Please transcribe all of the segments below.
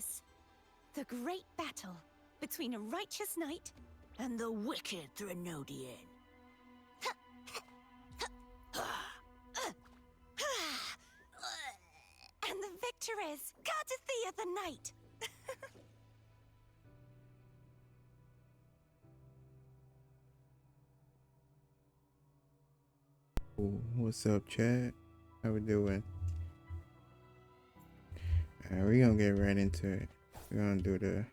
is the great battle between a righteous knight and the wicked Threnodian. And the victor is Cartathea the Knight. What's up, chat? How we doing? We're gonna get right into it. We're gonna do the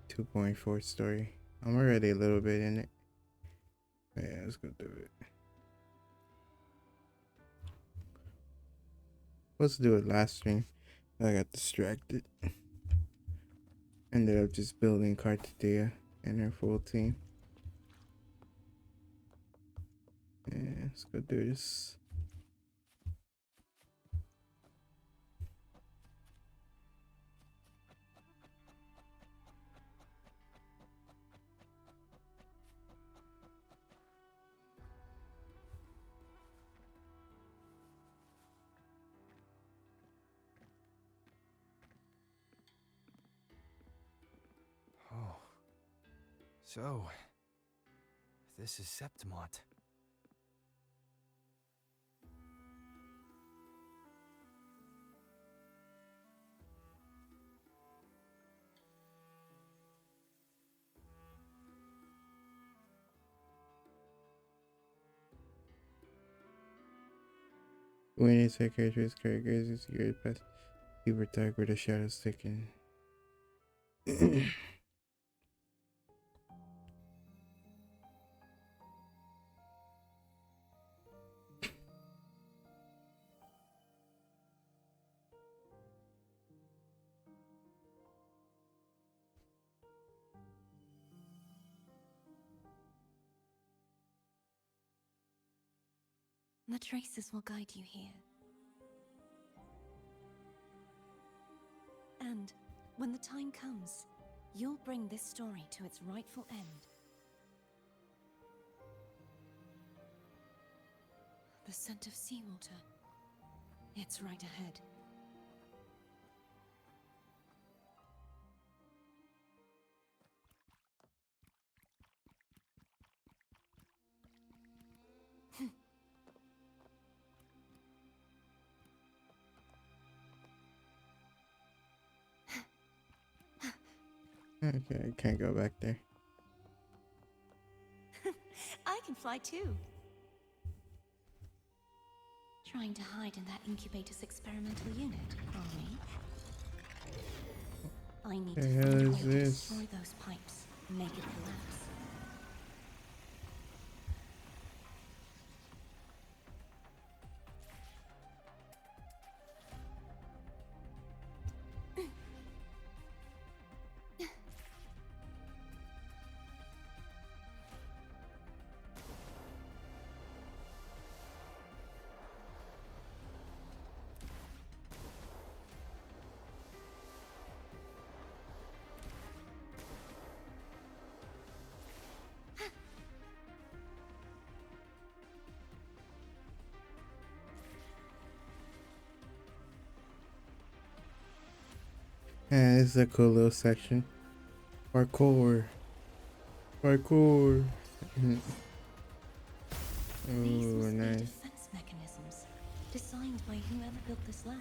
2.4 story. I'm already a little bit in it. Yeah, let's go do it. Supposed to do it last stream. I got distracted. Ended up just building Cartathea and her full team. Yeah, let's go do this. Oh. So, this is Septimont. When you take characters, characters is your best. Keep attack with a shadow sticking. The traces will guide you here. And when the time comes, you'll bring this story to its rightful end. The scent of seawater. It's right ahead. Okay, I can't go back there. I can fly too. Trying to hide in that incubator's experimental unit, are we? I need to find a way to destroy those pipes and make it collapse. Yeah, this is a cool little section. Parkour. Parkour. These Oh, must be nice. defense mechanisms designed by whoever built this lab.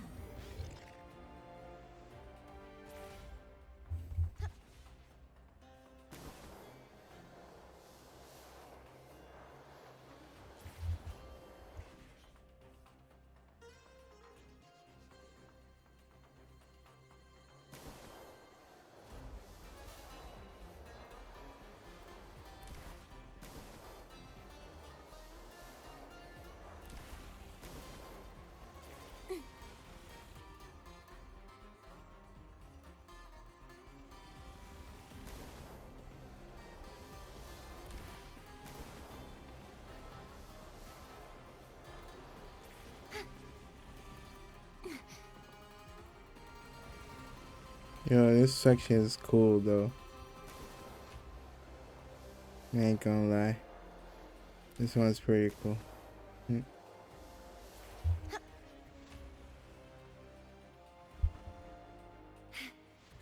Yo, this section is cool though. I ain't gonna lie. This one's pretty cool.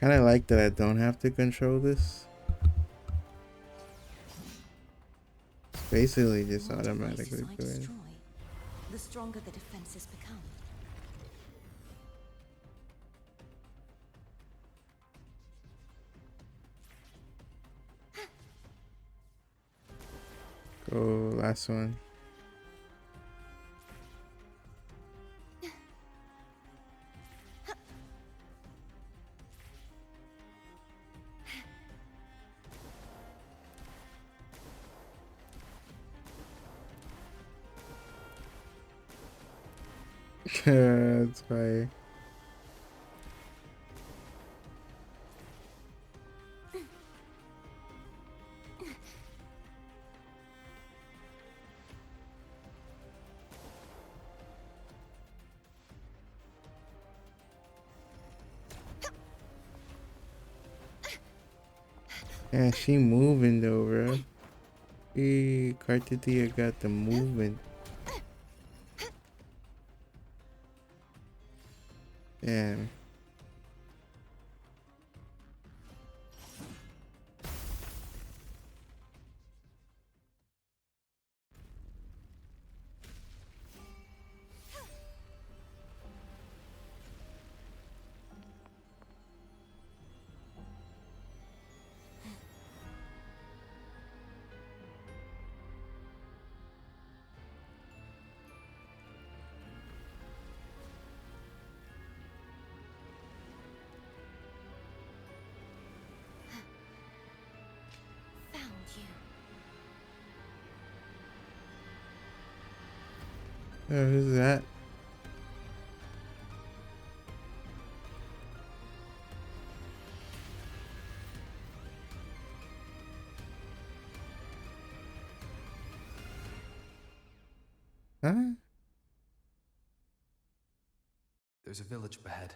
Kind of like that I don't have to control this. It's basically just The more automatically devices I doing. destroy, the stronger the defenses become. Go last one. That's fire. Yeah, she moving though, bro. Hey, Cartitia got the movement. Damn. Found you. Oh, who's that? Huh? There's a village up ahead.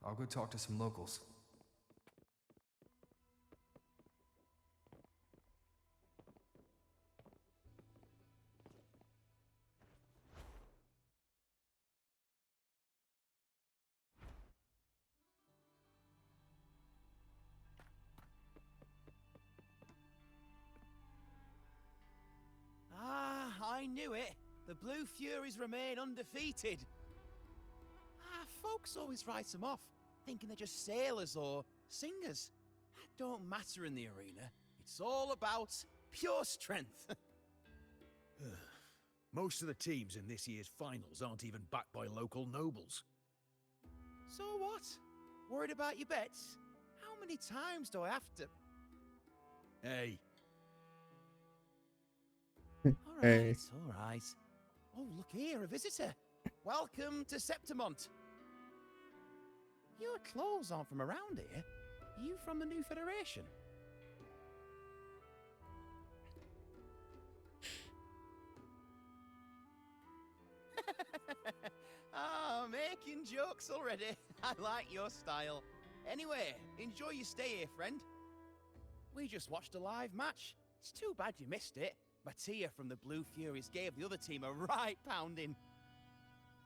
I'll go talk to some locals. Ah, I knew it. The Blue Furies remain undefeated. Folks always write them off, thinking they're just sailors or singers. Don't matter in the arena. It's all about pure strength. Most of the teams in this year's finals aren't even backed by local nobles. So what? Worried about your bets? How many times do I have to... Hey, Hey. All right. Oh, look here, a visitor. Welcome to Septimont. Your clothes aren't from around here. Are you from the New Federation? Ah, making jokes already. I like your style. Anyway, enjoy your stay here, friend. We just watched a live match. It's too bad you missed it. Mattia from the Blue Furies gave the other team a right pounding.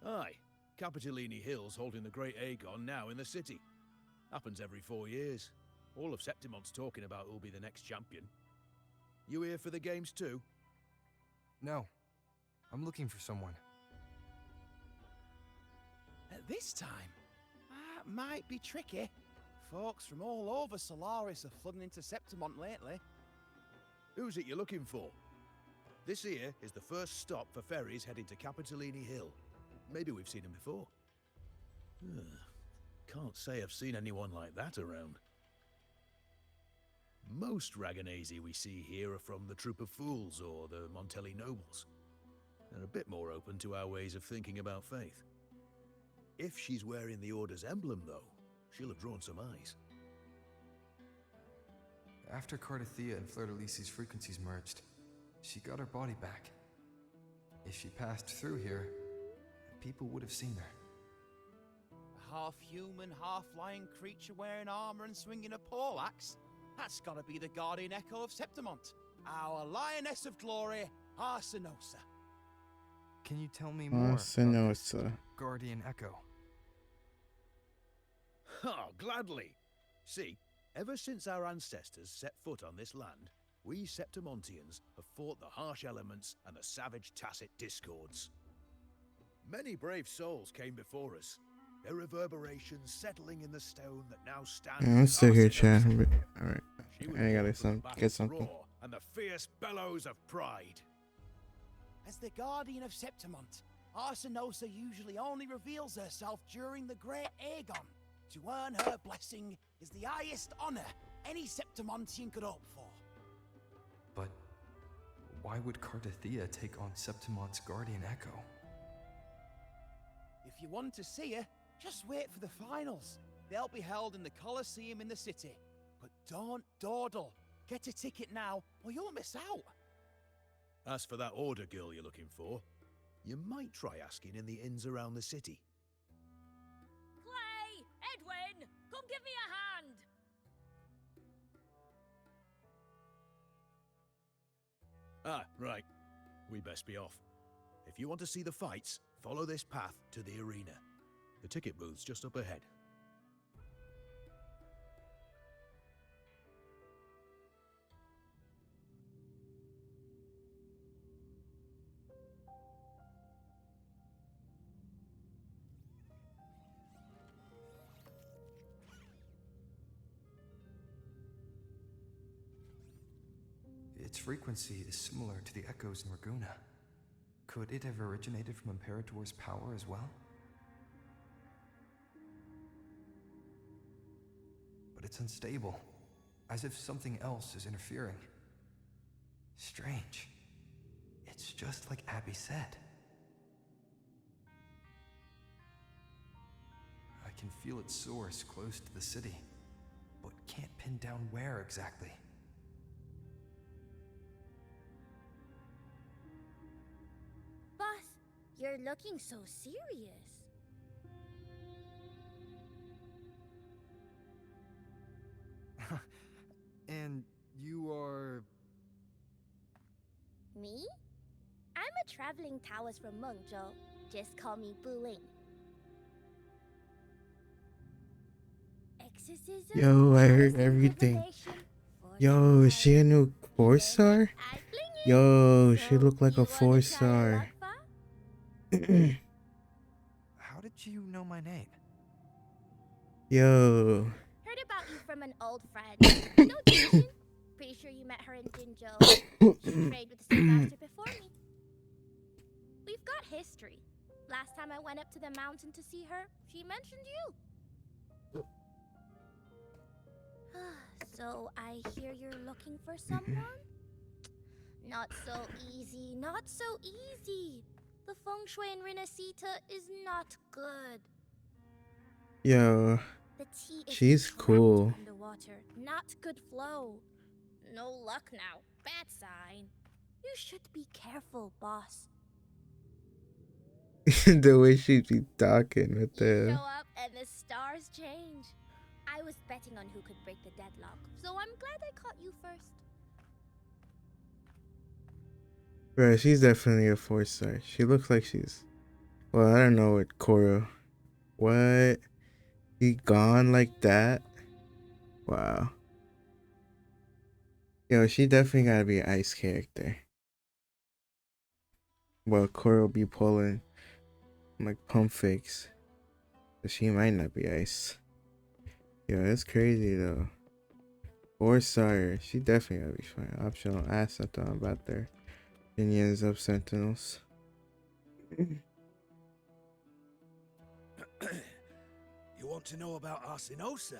aye. Capitolini Hill's holding the Great Aegon now in the city. Happens every 4 years. All of Septimont's talking about who'll be the next champion. You here for the games too? No, I'm looking for someone. At this time, that might be tricky. Folks from all over Solaris are flooding into Septimont lately. Who's it you're looking for? This here is the first stop for ferries heading to Capitolini Hill. Maybe we've seen him before. Can't say I've seen anyone like that around. Most Raganesi we see here are from the Troop of Fools or the Montelli Nobles. They're a bit more open to our ways of thinking about faith. If she's wearing the Order's emblem, though, she'll have drawn some eyes. After Cardathia and Fleurdelys' frequencies merged, she got her body back. If she passed through here, people would have seen her. A half-human, half-lion creature wearing armor and swinging a poleaxe? That's gotta be the guardian echo of Septimont. Our lioness of glory, Arsinosa. Can you tell me more about this Arsinosa. Guardian Echo? Oh, gladly. See, ever since our ancestors set foot on this land, we Septimontians have fought the harsh elements and the savage Tacit discords. Many brave souls came before us, their reverberations settling in the stone that now stands. I'm as still here, Arsinoe's Chad. Hill. Alright. She was I gotta born from the get battle's something. roar and the fierce bellows of pride. As the guardian of Septimont, Arsinosa usually only reveals herself during the Great Aegon. To earn her blessing is the highest honor any Septimontian could hope for. But why would Cardathea take on Septimont's guardian echo? If you want to see her, just wait for the finals. They'll be held in the Colosseum in the city. But don't dawdle. Get a ticket now, or you'll miss out. As for that order girl you're looking for, you might try asking in the inns around the city. Clay! Edwin! Come give me a hand! Ah, right. We best be off. If you want to see the fights, follow this path to the arena. The ticket booth's just up ahead. Its frequency is similar to the echoes in Raguna. Could it have originated from Imperator's power as well? But it's unstable, as if something else is interfering. Strange. It's just like Abby said. I can feel its source close to the city, but can't pin down where exactly. Boss, you're looking so serious. And you are... Me? I'm a traveling Taoist from Mengzhou. Just call me Buling. Exorcism? Yo, I heard Taoist everything. revelation, Yo, is she a new 4-star? I fling it. Yo, she So, looked like you a wanna try 4-star. Lakpa? How did you know my name? Yo. Heard about you from an old friend. No Jinjin? Pretty sure you met her in Jinzhou. She trained with the same master before me. We've got history. Last time I went up to the mountain to see her, she mentioned you. So I hear you're looking for someone? Not so easy, not so easy. The feng shui in Renacita is not good. Yo. The tea is She's trapped cool. underwater, not good flow. No luck now, bad sign. You should be careful, boss. The way she be talking with You the... show up and the stars change. I was betting on who could break the deadlock, so I'm glad I caught you first. Bro, she's definitely a 4-star. She looks like she's... Well, I don't know what Koro... What? He gone like that? Wow. Yo, she definitely gotta be an ice character. Well, Koro be pulling like pump fakes. But she might not be ice. Yo, that's crazy though. 4-star. She definitely gotta be fine. Optional. Ask something about their opinions of Sentinels. You want to know about Arsinosa?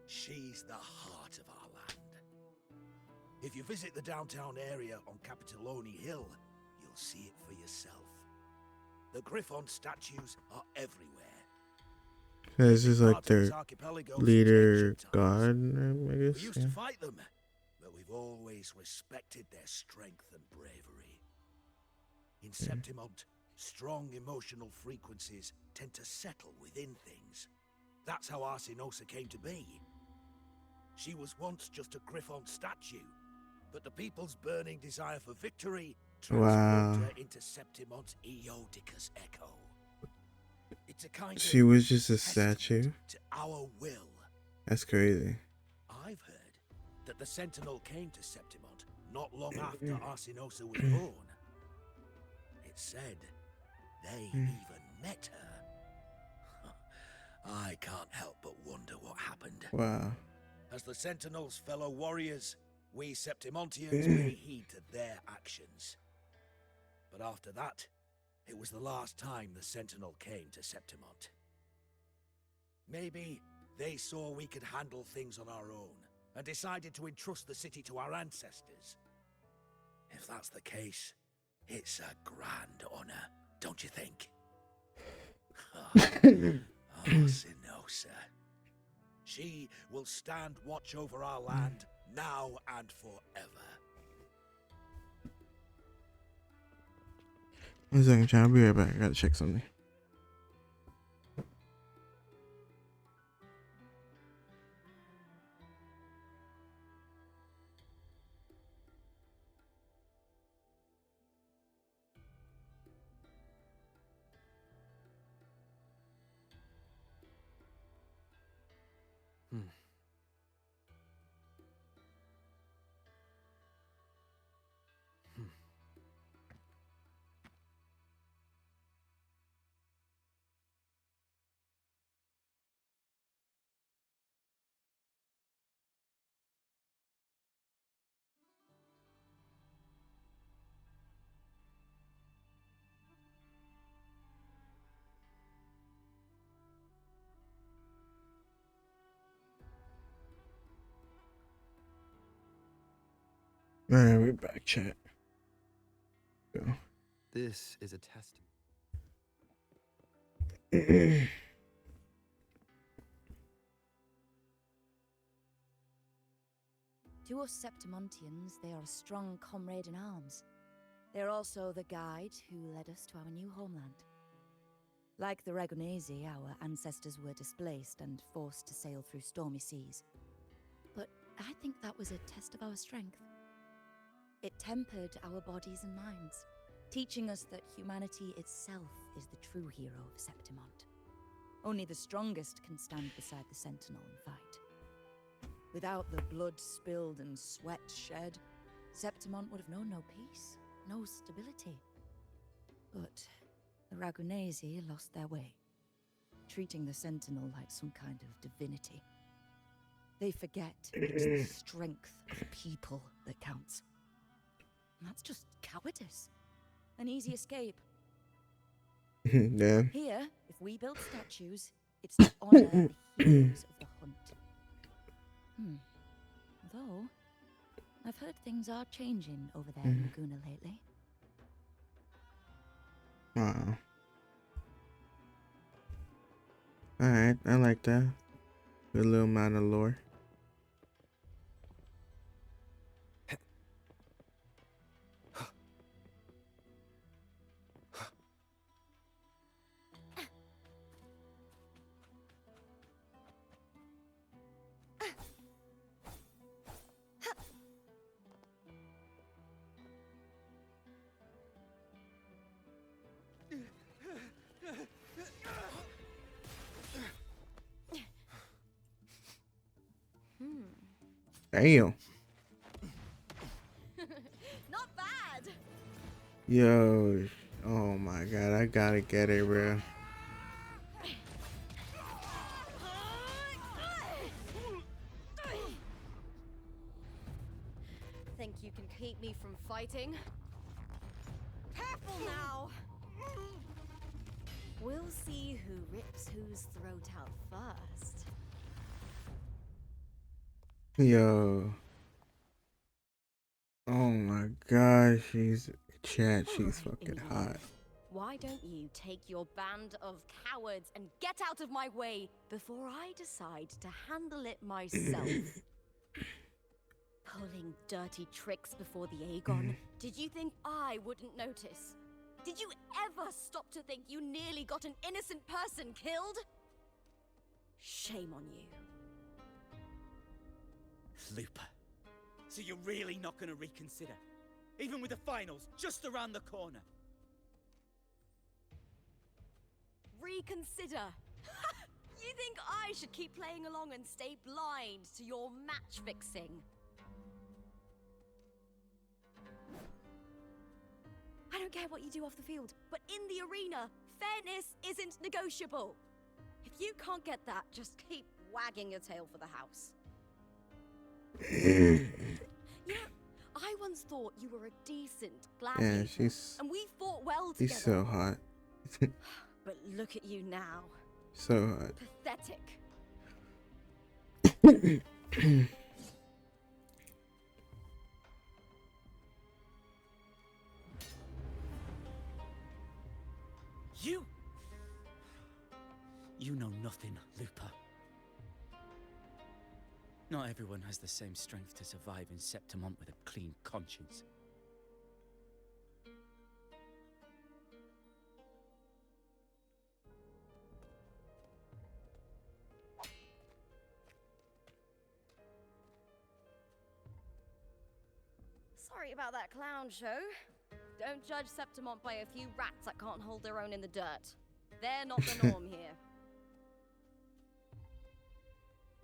She's the heart of our land. If you visit the downtown area on Capitoloni Hill, you'll see it for yourself. The Griffon statues are everywhere. This is like Part of this their archipelago since leader ancient times. god, I We guess. used Yeah. to fight them, but we've always respected their strength and bravery. In Septimont, strong emotional frequencies tend to settle within things. That's how Arsinosa came to be. She was once just a Griffon statue, but the people's burning desire for victory transformed Wow. her into Septimont's Eodicus echo. It's a kind She of was just a testament statue? to our will. That's crazy. I've heard that the Sentinel came to Septimont not long after Arsinosa was born. It said they even met her. I can't help but wonder what happened. Wow. As the Sentinel's fellow warriors, we Septimontians pay heed to their actions. But after that, it was the last time the Sentinel came to Septimont. Maybe they saw we could handle things on our own and decided to entrust the city to our ancestors. If that's the case, it's a grand honor, don't you think? Arsinosa. She will stand watch over our land now and forever. 1 second, chat. I'll be right back. I gotta check something. Alright, we're back, chat. Go. This is a testament. To us Septimontians, they are a strong comrade in arms. They're also the guide who led us to our new homeland. Like the Ragonesi, our ancestors were displaced and forced to sail through stormy seas. But I think that was a test of our strength. It tempered our bodies and minds, teaching us that humanity itself is the true hero of Septimont. Only the strongest can stand beside the Sentinel and fight. Without the blood spilled and sweat shed, Septimont would have known no peace, no stability. But the Ragonesi lost their way, treating the Sentinel like some kind of divinity. They forget it's the strength of people that counts. And that's just cowardice. An easy escape. Damn. Here, if we build statues, it's to honor the heroes of the hunt. Though, I've heard things are changing over there in Laguna lately. Wow. Alright, I like that. Good little amount of lore. Damn. Not bad. Yo. Oh my god, I gotta get it, bro. Think you can keep me from fighting? Careful now! We'll see who rips whose throat out first. Yo. Oh my gosh, she's chat, she's fucking hot. Why don't you take your band of cowards and get out of my way before I decide to handle it myself? Pulling dirty tricks before the Aegon? Did you think I wouldn't notice? Did you ever stop to think you nearly got an innocent person killed? Shame on you. Looper. So you're really not gonna reconsider? Even with the finals just around the corner? reconsider? You think I should keep playing along and stay blind to your match fixing? I don't care what you do off the field, but in the arena, fairness isn't negotiable. If you can't get that, just keep wagging your tail for the house. You know, I once thought you were a decent gladiator, Yeah, she's and we fought well together. she's so hot. But look at you now. So hot. Pathetic. You know nothing, Lupa. Not everyone has the same strength to survive in Septimont with a clean conscience. Sorry about that clown show. Don't judge Septimont by a few rats that can't hold their own in the dirt. They're not the norm here.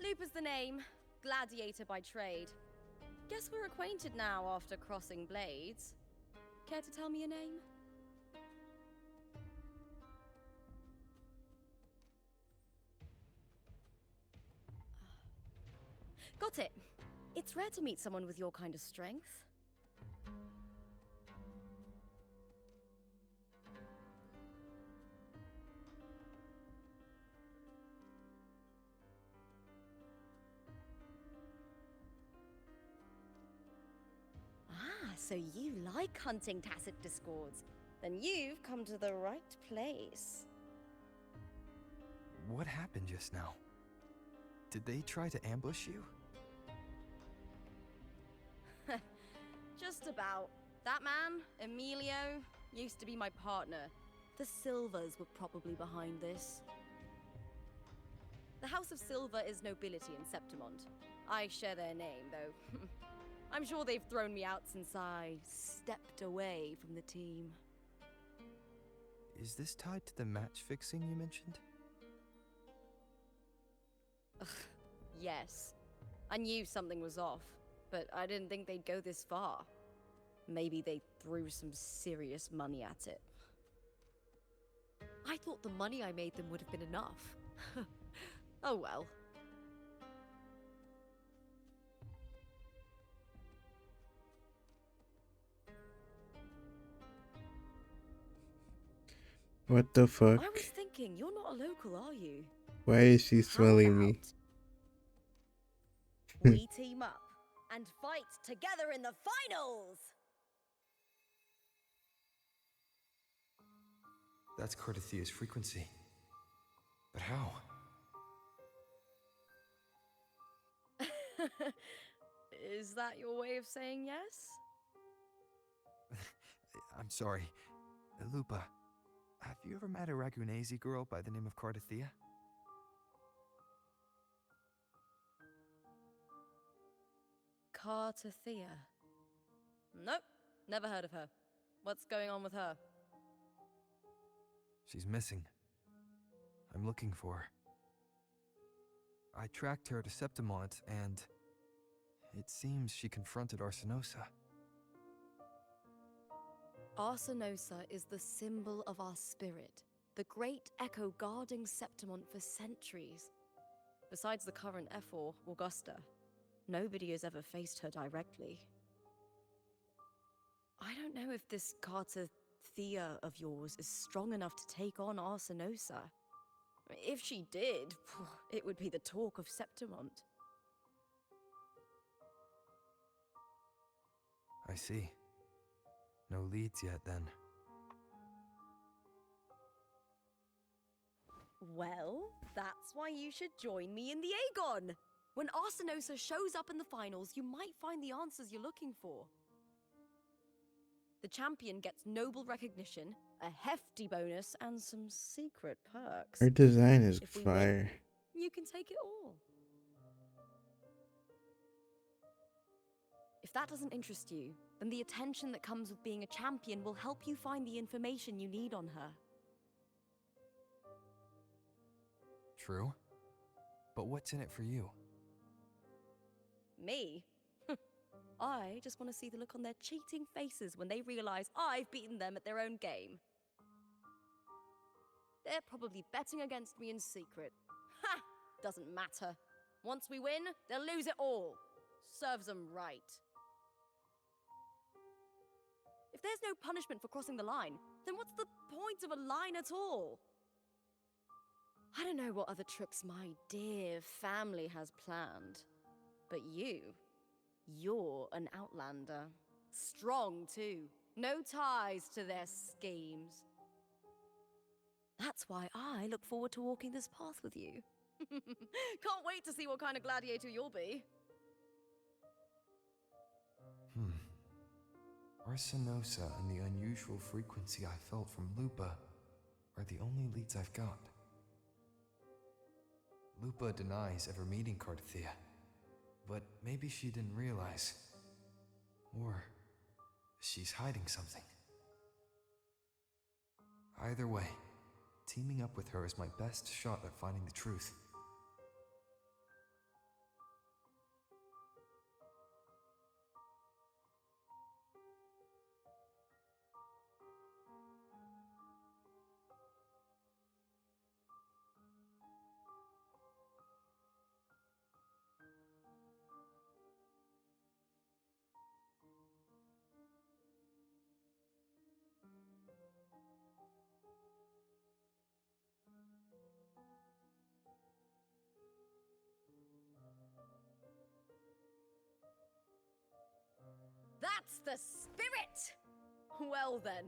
Lupa's the name, gladiator by trade. Guess we're acquainted now after crossing blades. Care to tell me your name? Got it. It's rare to meet someone with your kind of strength. So you like hunting tacit discords? Then you've come to the right place. What happened just now? Did they try to ambush you? Just about. That man, Emilio, used to be my partner. The Silvers were probably behind this. The House of Silver is nobility in Septimont. I share their name, though. I'm sure they've thrown me out since I stepped away from the team. Is this tied to the match fixing you mentioned? Ugh, yes. I knew something was off, but I didn't think they'd go this far. Maybe they threw some serious money at it. I thought the money I made them would have been enough. Oh well. What the fuck? I was thinking, you're not a local, are you? Why is she smelling me? We team up and fight together in the finals! That's Cardathia's frequency. But how? Is that your way of saying yes? I'm sorry. Lupa, have you ever met a Ragunese girl by the name of Cardathia? Cardathia? Nope, never heard of her. What's going on with her? She's missing. I'm looking for her. I tracked her to Septimont, and it seems she confronted Arsinosa. Arsinosa is the symbol of our spirit, the great echo guarding Septimont for centuries. Besides the current Ephor, Augusta, nobody has ever faced her directly. I don't know if this Cardathia of yours is strong enough to take on Arsinosa. If she did, it would be the talk of Septimont. I see. No leads yet, then. Well, that's why you should join me in the Aegon! When Arsinosa shows up in the finals, you might find the answers you're looking for. The champion gets noble recognition, a hefty bonus, and some secret perks. Her design is If we fire. win, you can take it all. If that doesn't interest you, then the attention that comes with being a champion will help you find the information you need on her. True. But what's in it for you? Me? I just want to see the look on their cheating faces when they realize I've beaten them at their own game. They're probably betting against me in secret. Ha! Doesn't matter. Once we win, they'll lose it all. Serves them right. If there's no punishment for crossing the line, then what's the point of a line at all? I don't know what other tricks my dear family has planned, but you're an outlander. Strong, too. No ties to their schemes. That's why I look forward to walking this path with you. Can't wait to see what kind of gladiator you'll be. Arsenosa and the unusual frequency I felt from Lupa are the only leads I've got. Lupa denies ever meeting Cardathea, but maybe she didn't realize. Or she's hiding something. Either way, teaming up with her is my best shot at finding the truth. That's the spirit! Well then,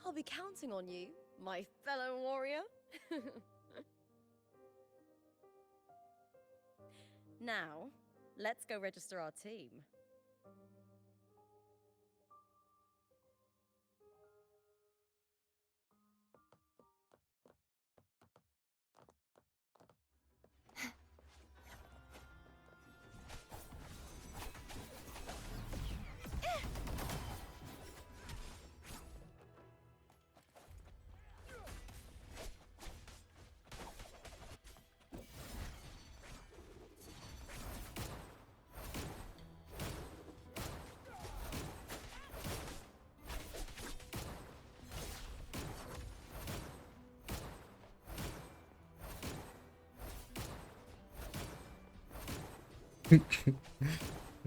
I'll be counting on you, my fellow warrior. Now, let's go register our team.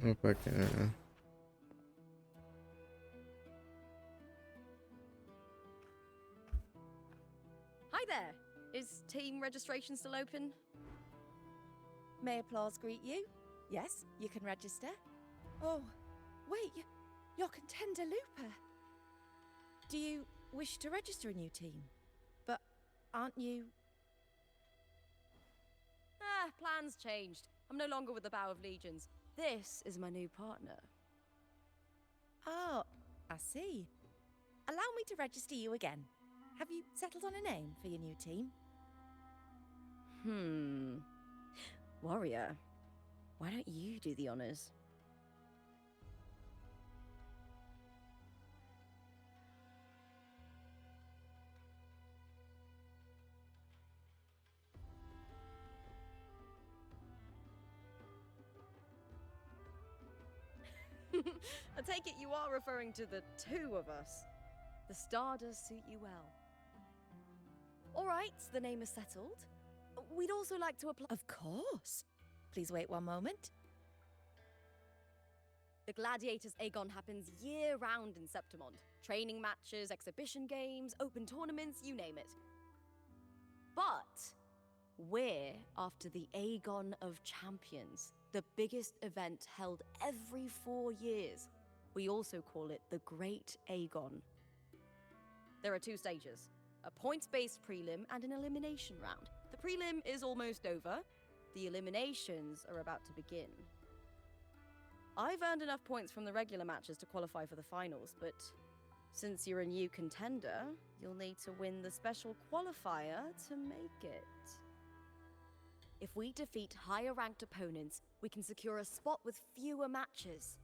Oh, fucking. Hi there! Is team registration still open? May applause greet you? Yes, you can register. Oh, wait, you're Contender Looper. Do you wish to register a new team? But aren't you... Ah, plans changed. I'm no longer with the Bow of Legions. This is my new partner. Oh, I see. Allow me to register you again. Have you settled on a name for your new team? Warrior, why don't you do the honors? I take it you are referring to the two of us. The star does suit you well. All right, the name is settled. We'd also like to apply... Of course. Please wait one moment. The Gladiators Aegon happens year-round in Septimond. Training matches, exhibition games, open tournaments, you name it. But we're after the Aegon of Champions, the biggest event held every 4 years. We also call it the Great Aegon. There are 2 stages, a points-based prelim and an elimination round. The prelim is almost over. The eliminations are about to begin. I've earned enough points from the regular matches to qualify for the finals, but since you're a new contender, you'll need to win the special qualifier to make it. If we defeat higher-ranked opponents, we can secure a spot with fewer matches.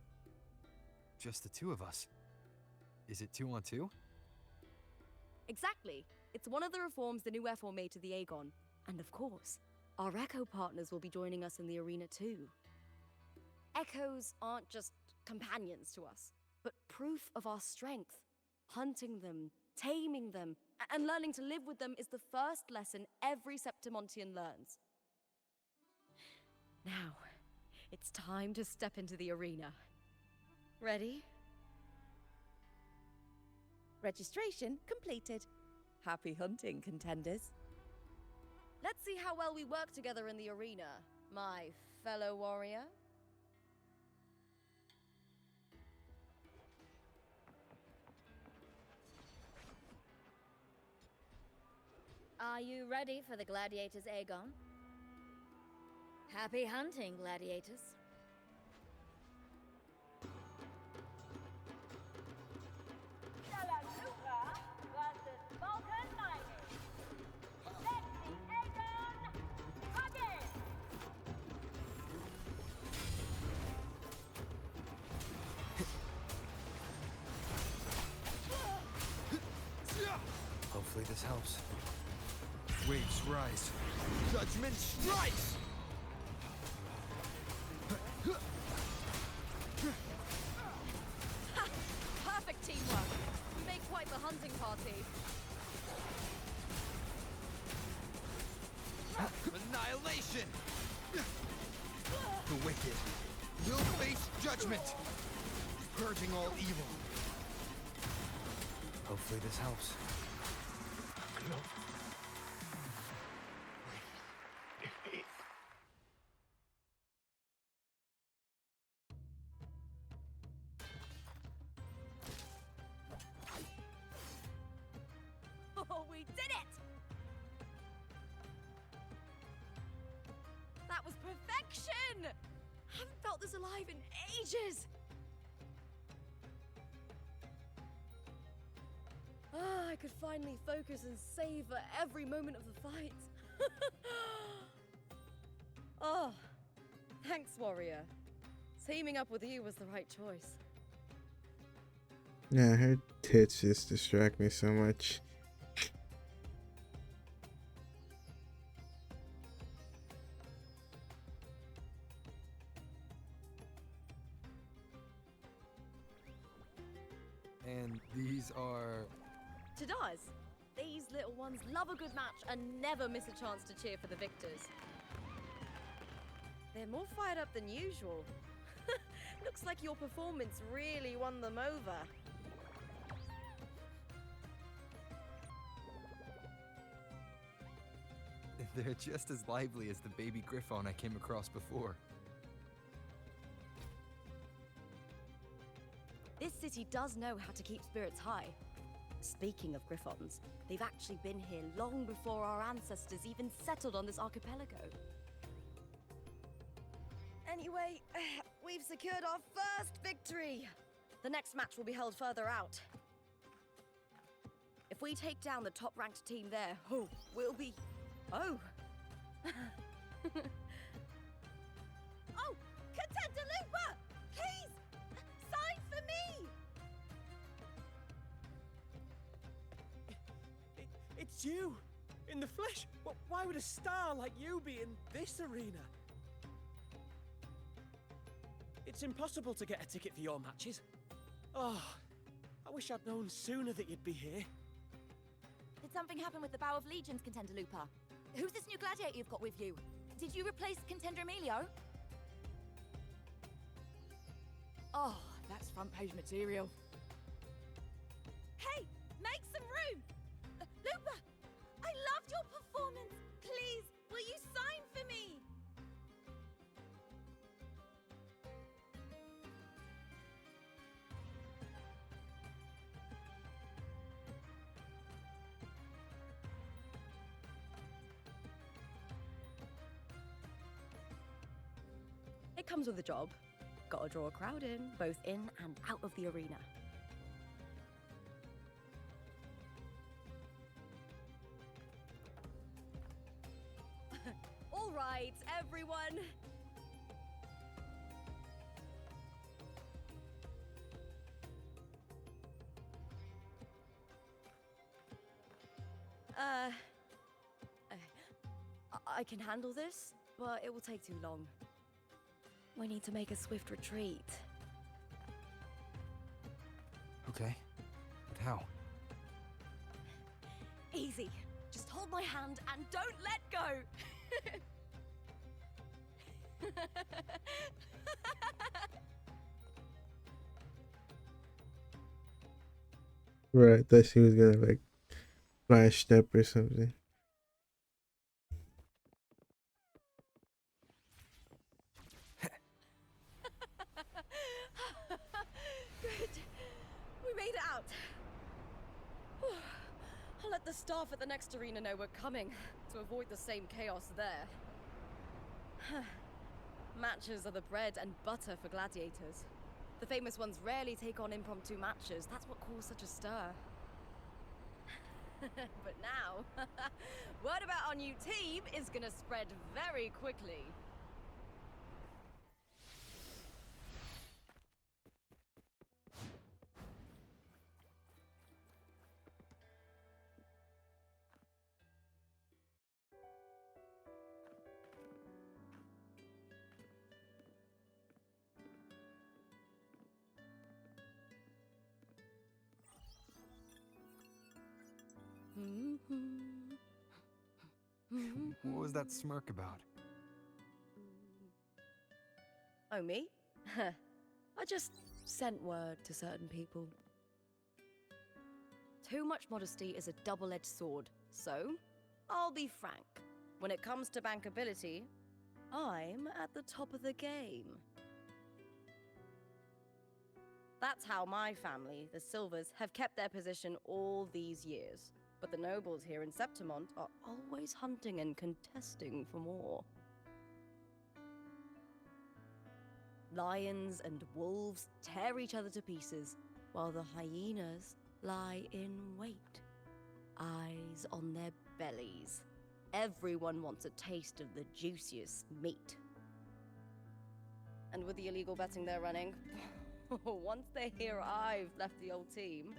Just the 2 of us. Is it 2-on-2? Exactly. It's one of the reforms the new FO made to the Aegon. And of course, Our Echo partners will be joining us in the arena too. Echoes aren't just companions to us, but proof of our strength. Hunting them, taming them, and learning to live with them is the first lesson every Septimontian learns. Now, it's time to step into the arena. Ready? Registration completed. Happy hunting, contenders. Let's see how well we work together in the arena, my fellow warrior. Are you ready for the gladiators, Aegon? Happy hunting, gladiators. Hopefully this helps. Waves rise. Judgment strikes! Perfect teamwork. We make quite the hunting party. Annihilation! The wicked will face judgment, purging all evil. Hopefully this helps. Oh, we did it! That was perfection! Haven't felt this alive in ages! I could finally focus and savor every moment of the fight. Oh, thanks, warrior. Teaming up with you was the right choice. Yeah, her tits just distract me so much. And these are... Tadars, these little ones love a good match and never miss a chance to cheer for the victors. They're more fired up than usual. Looks like your performance really won them over. They're just as lively as the baby griffon I came across before. This city does know how to keep spirits high. Speaking of griffons, they've actually been here long before our ancestors even settled on this archipelago. Anyway, we've secured our first victory. The next match will be held further out. If we take down the top-ranked team there, we'll be... Oh! Oh! Contender Looper! Please! Sign for me! It's you! In the flesh! Why would a star like you be in this arena? It's impossible to get a ticket for your matches. Oh, I wish I'd known sooner that you'd be here. Did something happen with the Bow of Legions, Contender Looper? Who's this new gladiator you've got with you? Did you replace Contender Emilio? Oh, that's front page material. Hey, make some room! Looper, I loved your performance. Please, will you sign for me? It comes with a job. Gotta draw a crowd in, both in and out of the arena. All right, everyone. I can handle this, but it will take too long. We need to make a swift retreat. Okay, but how? Easy. Just hold my hand and don't let go. Right, I thought she was gonna like flash step or something. Good. We made it out. Whew. I'll let the staff at the next arena know we're coming to avoid the same chaos there. Matches are the bread and butter for gladiators. The famous ones rarely take on impromptu matches. That's what caused such a stir. But now, word about our new team is gonna spread very quickly. What was that smirk about? Oh, me? I just sent word to certain people. Too much modesty is a double-edged sword, so I'll be frank. When it comes to bankability, I'm at the top of the game. That's how my family, the Silvers, have kept their position all these years. But the nobles here in Septimont are always hunting and contesting for more. Lions and wolves tear each other to pieces, while the hyenas lie in wait, eyes on their bellies. Everyone wants a taste of the juiciest meat. And with the illegal betting they're running, once they hear I've left the old team,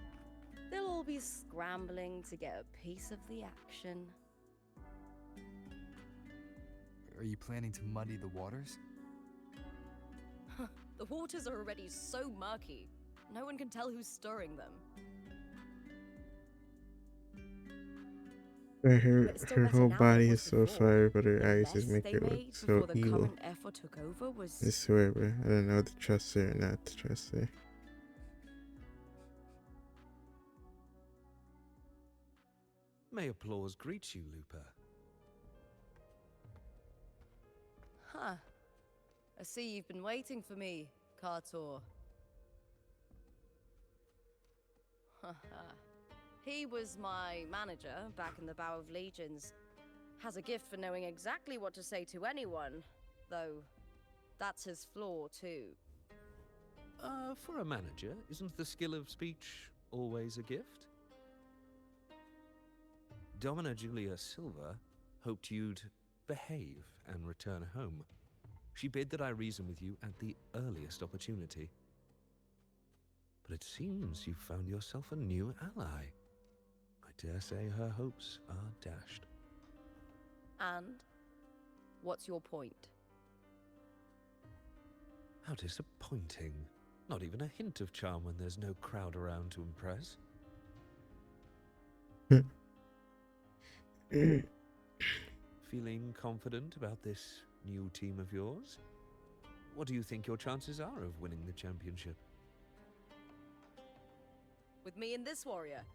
they'll all be scrambling to get a piece of the action. Are you planning to muddy the waters? The waters are already so murky, no one can tell who's stirring them. Her whole body is so fire, but her eyes just make her look so evil. Current effort took over was... I swear, bro. I don't know to trust her or not to trust her. May applause greet you, Lupa. Huh. I see you've been waiting for me, Kartor. He was my manager back in the Bow of Legions. Has a gift for knowing exactly what to say to anyone, though that's his flaw too. For a manager, isn't the skill of speech always a gift? Domina Julia Silva hoped you'd behave and return home. She bid that I reason with you at the earliest opportunity. But it seems you've found yourself a new ally. I dare say her hopes are dashed. And? What's your point? How disappointing. Not even a hint of charm when there's no crowd around to impress. Feeling confident about this new team of yours? What do you think your chances are of winning the championship? With me and this warrior?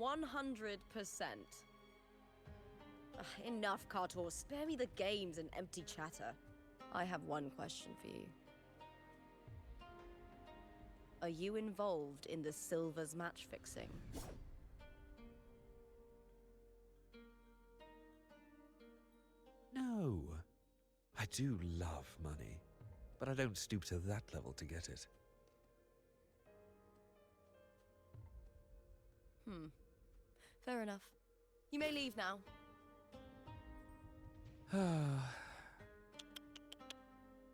100%. Enough, Kartor. Spare me the games and empty chatter. I have one question for you. Are you involved in the Silvers match fixing? No. I do love money, but I don't stoop to that level to get it. Fair enough. You may leave now.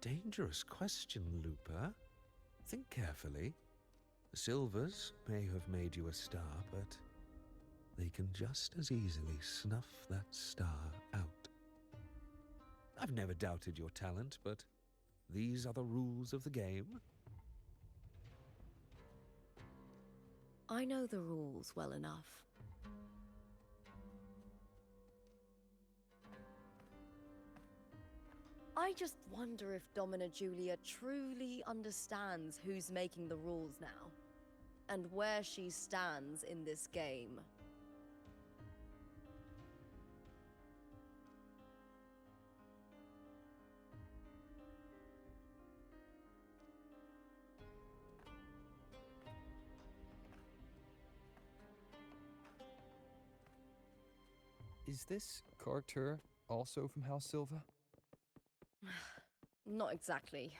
Dangerous question, Lupa. Think carefully. The Silvers may have made you a star, but they can just as easily snuff that star out. I've never doubted your talent, but these are the rules of the game. I know the rules well enough. I just wonder if Domina Julia truly understands who's making the rules now, and where she stands in this game. Is this Carter also from House Silva? Not exactly.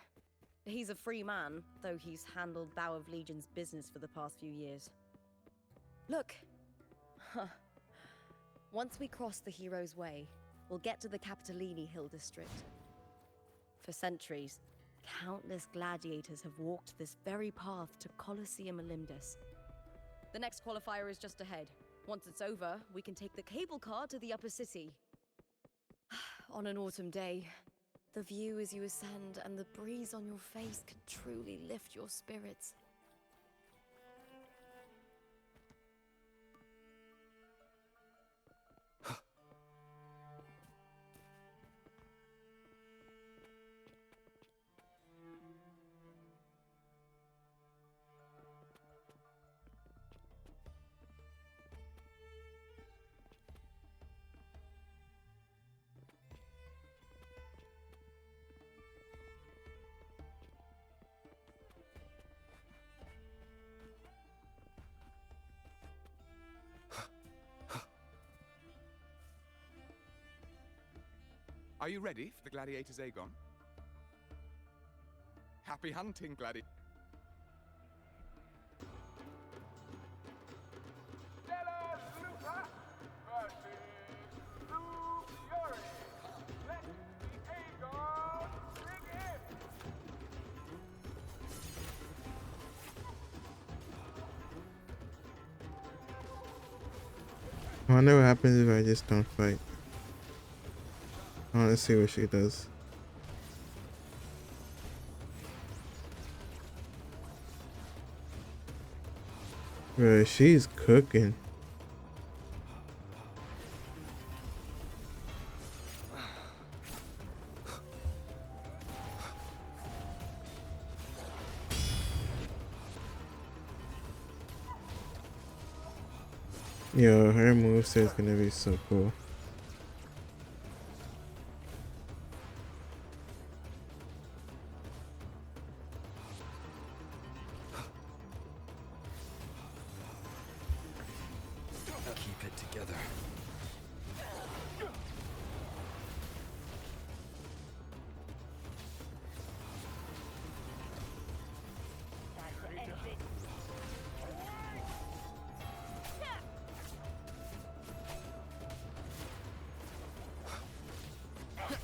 He's a free man, though he's handled Bow of Legion's business for the past few years. Look! Once we cross the Hero's Way, we'll get to the Capitolini Hill district. For centuries, countless gladiators have walked this very path to Colosseum Olympus. The next qualifier is just ahead. Once it's over, we can take the cable car to the upper city. On an autumn day, the view as you ascend and the breeze on your face can truly lift your spirits. Are you ready for the Gladiator's Aegon? Happy hunting, Gladi... I wonder what happens if I just don't fight. I want to see what she does. Bro, she's cooking. Yo, her moveset is gonna be so cool. Keep it together.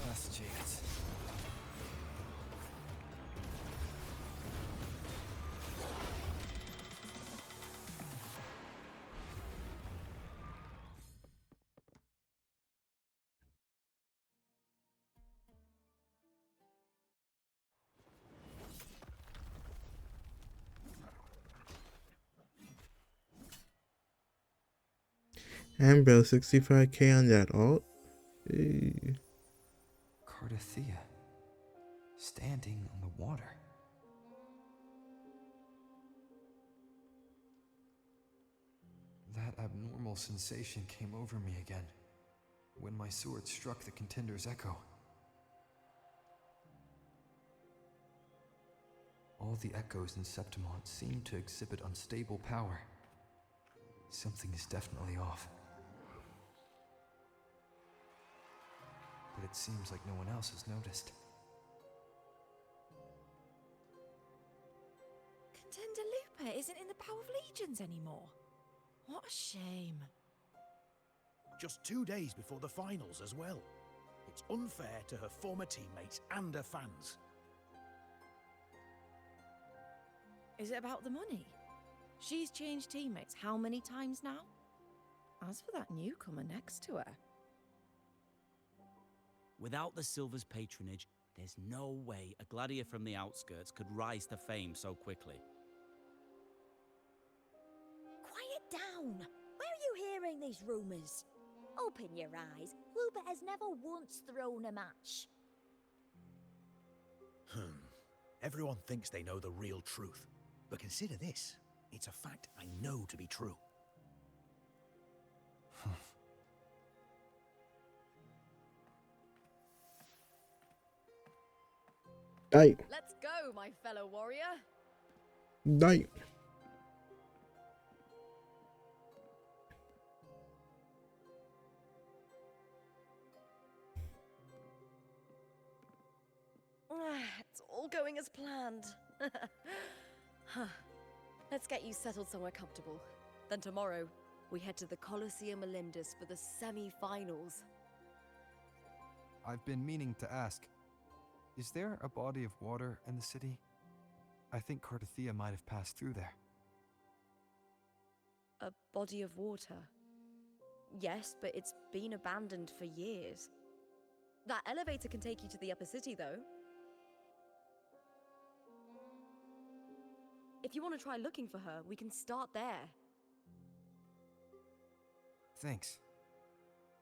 Last chance. And bro, 65k on that alt. Hey. Cardathea, standing on the water. That abnormal sensation came over me again, when my sword struck the contender's echo. All the echoes in Septimont seem to exhibit unstable power. Something is definitely off. But it seems like no one else has noticed. Contender Lupa isn't in the Bow of Legions anymore. What a shame. Just 2 days before the finals as well. It's unfair to her former teammates and her fans. Is it about the money? She's changed teammates how many times now? As for that newcomer next to her... Without the Silver's patronage, there's no way a gladiator from the outskirts could rise to fame so quickly. Quiet down! Where are you hearing these rumours? Open your eyes. Wooper has never once thrown a match. Everyone thinks they know the real truth. But consider this. It's a fact I know to be true. Die. Let's go, my fellow warrior. Die. It's all going as planned. Let's get you settled somewhere comfortable. Then tomorrow, we head to the Colosseum Olympus for the semi-finals. I've been meaning to ask, is there a body of water in the city? I think Cardothea might have passed through there. A body of water? Yes, but it's been abandoned for years. That elevator can take you to the upper city, though. If you want to try looking for her, we can start there. Thanks.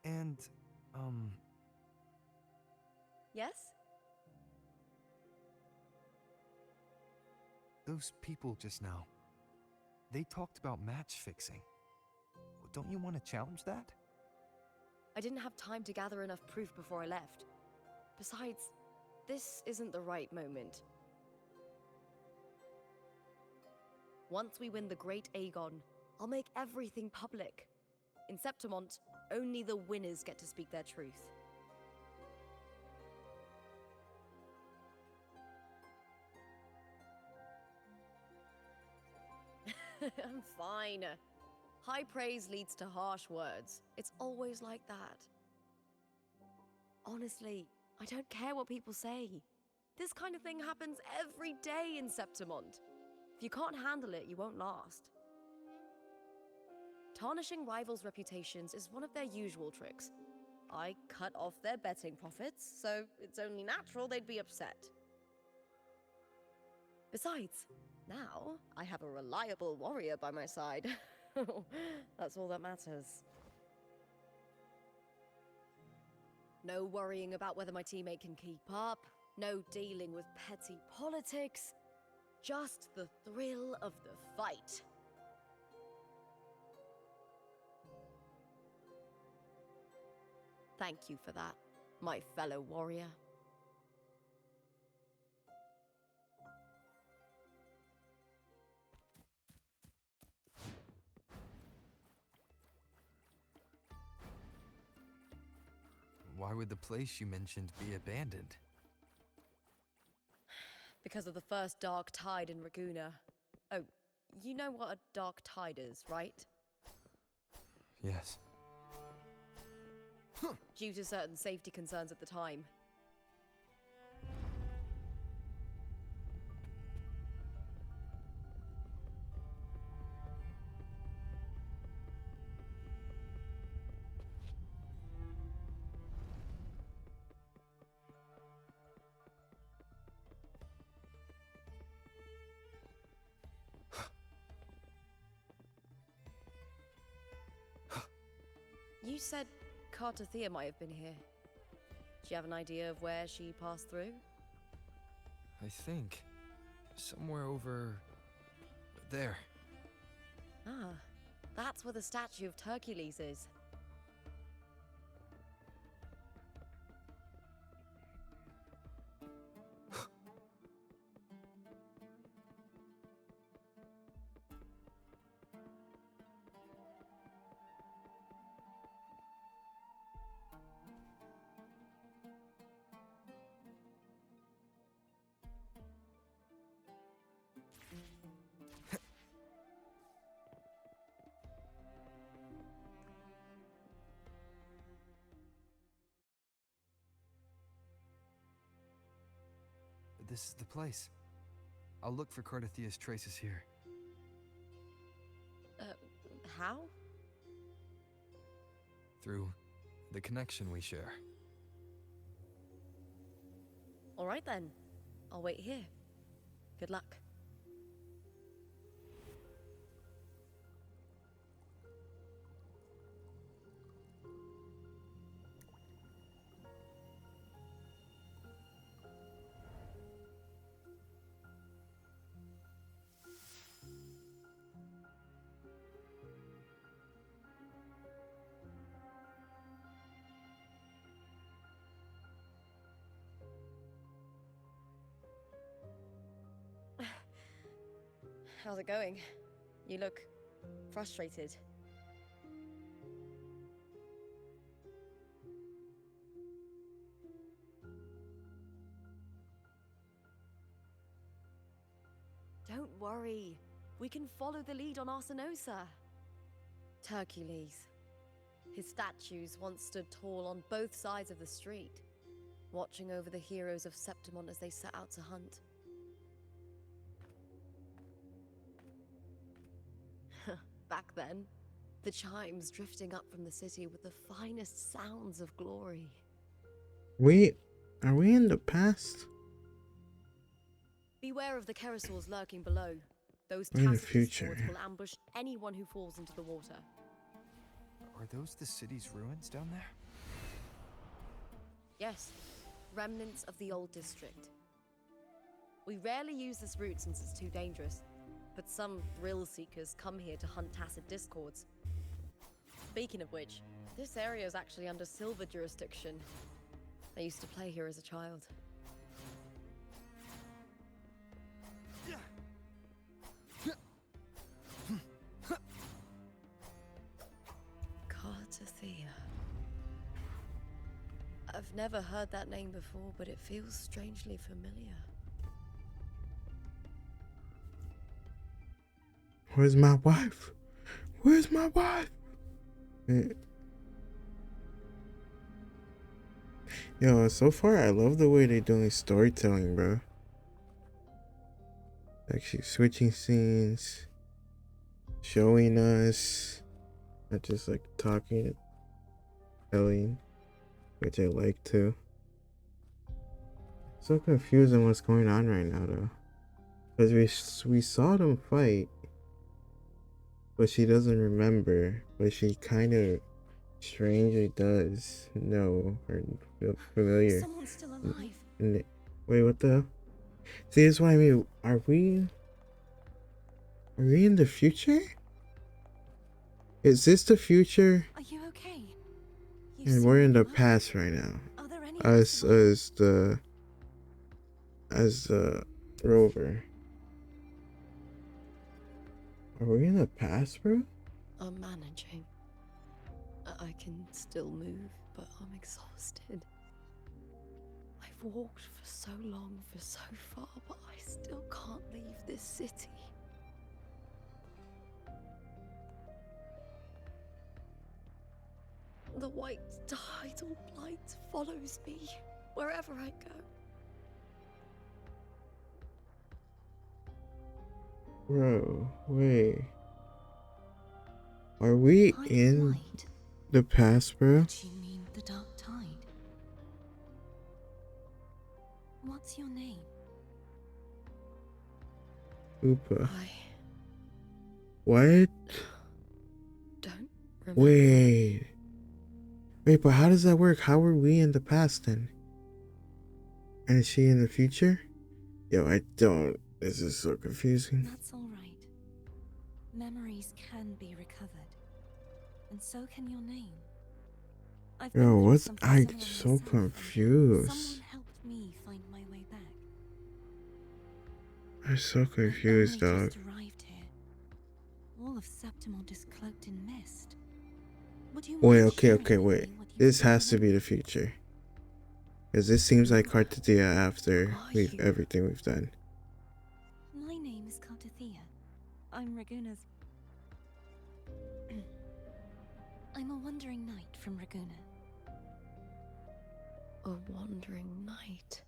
And, Yes? those people just now, they talked about match fixing. Don't you want to challenge that? I didn't have time to gather enough proof before I left. Besides, this isn't the right moment. Once we win the Great Aegon, I'll make everything public. In Septimont, only the winners get to speak their truth. I'm fine. High praise leads to harsh words. It's always like that. Honestly, I don't care what people say. This kind of thing happens every day in Septimont. If you can't handle it, you won't last. Tarnishing rivals' reputations is one of their usual tricks. I cut off their betting profits, so it's only natural they'd be upset. Besides, now I have a reliable warrior by my side. That's all that matters. No worrying about whether my teammate can keep up, no dealing with petty politics, just the thrill of the fight. Thank you for that, my fellow warrior. Why would the place you mentioned be abandoned? Because of the first dark tide in Raguna. Oh, you know what a dark tide is, right? Yes. Due to certain safety concerns at the time. You said Cardothea might have been here. Do you have an idea of where she passed through? I think somewhere over there. Ah, that's where the statue of Hercules is. This is the place. I'll look for Cardothea's traces here. How? Through the connection we share. All right then. I'll wait here. Good luck. How's it going? You look frustrated. Don't worry. We can follow the lead on Arsinosa. Hercules. His statues once stood tall on both sides of the street, watching over the heroes of Septimon as they set out to hunt. Back then, the chimes drifting up from the city with the finest sounds of glory. Wait, are we in the past? Beware of the Kerosaurs lurking below. Those We're in the Tacitus future. swords will ambush anyone who falls into the water. Are those the city's ruins down there? Yes, remnants of the old district. We rarely use this route since it's too dangerous, but some thrill seekers come here to hunt tacit discords. Speaking of which, this area is actually under Silver jurisdiction. I used to play here as a child. Cartathea. I've never heard that name before, but it feels strangely familiar. Where's my wife? Where's my wife? Yo, so far I love the way they're doing storytelling, bro. Actually switching scenes, showing us, not just like talking, telling, which I like too. So confused on what's going on right now though, because we saw them fight, but she doesn't remember, but she kind of strangely does know or feel familiar. Someone's still alive. Wait, what the hell? See, that's what I mean. Are we in the future? Is this the future? Are you okay? And we're in the past right now. Are there any As the rover. Are we in the past, bro? I'm managing. I can still move, but I'm exhausted. I've walked for so long, for so far, but I still can't leave this city. The white tidal blight follows me wherever I go. Bro, wait. Are we in the past, bro? Do you mean the dark tide? What's your name? Oopa. What? Don't remember. Wait, but how does that work? How are we in the past then? And is she in the future? Yo, I don't. This is so confusing. That's all right. Memories can be recovered, and so can your name. Yo, what's I so confused? Someone helped me find my way back. I'm so confused, dog. Just arrived here. All of Septimon is cloaked in mist. Would you Wait, mind sharing okay, with wait. me what you This saw has to be the future. Because this seems like Cartathea after you? everything we've done. My name is Cartathea. I'm Raguna's. I'm a wandering knight from Raguna. A wandering knight.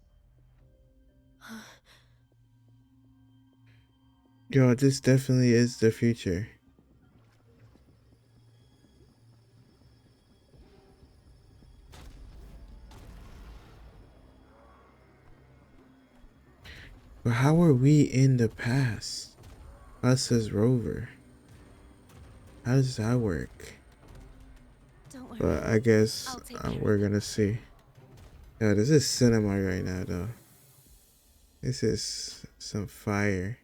Yo, this definitely is the future. But how are we in the past? Us as Rover. How does that work? Don't worry. But I guess I'll take care of we're gonna see. Yo, this is cinema right now, though. This is some fire.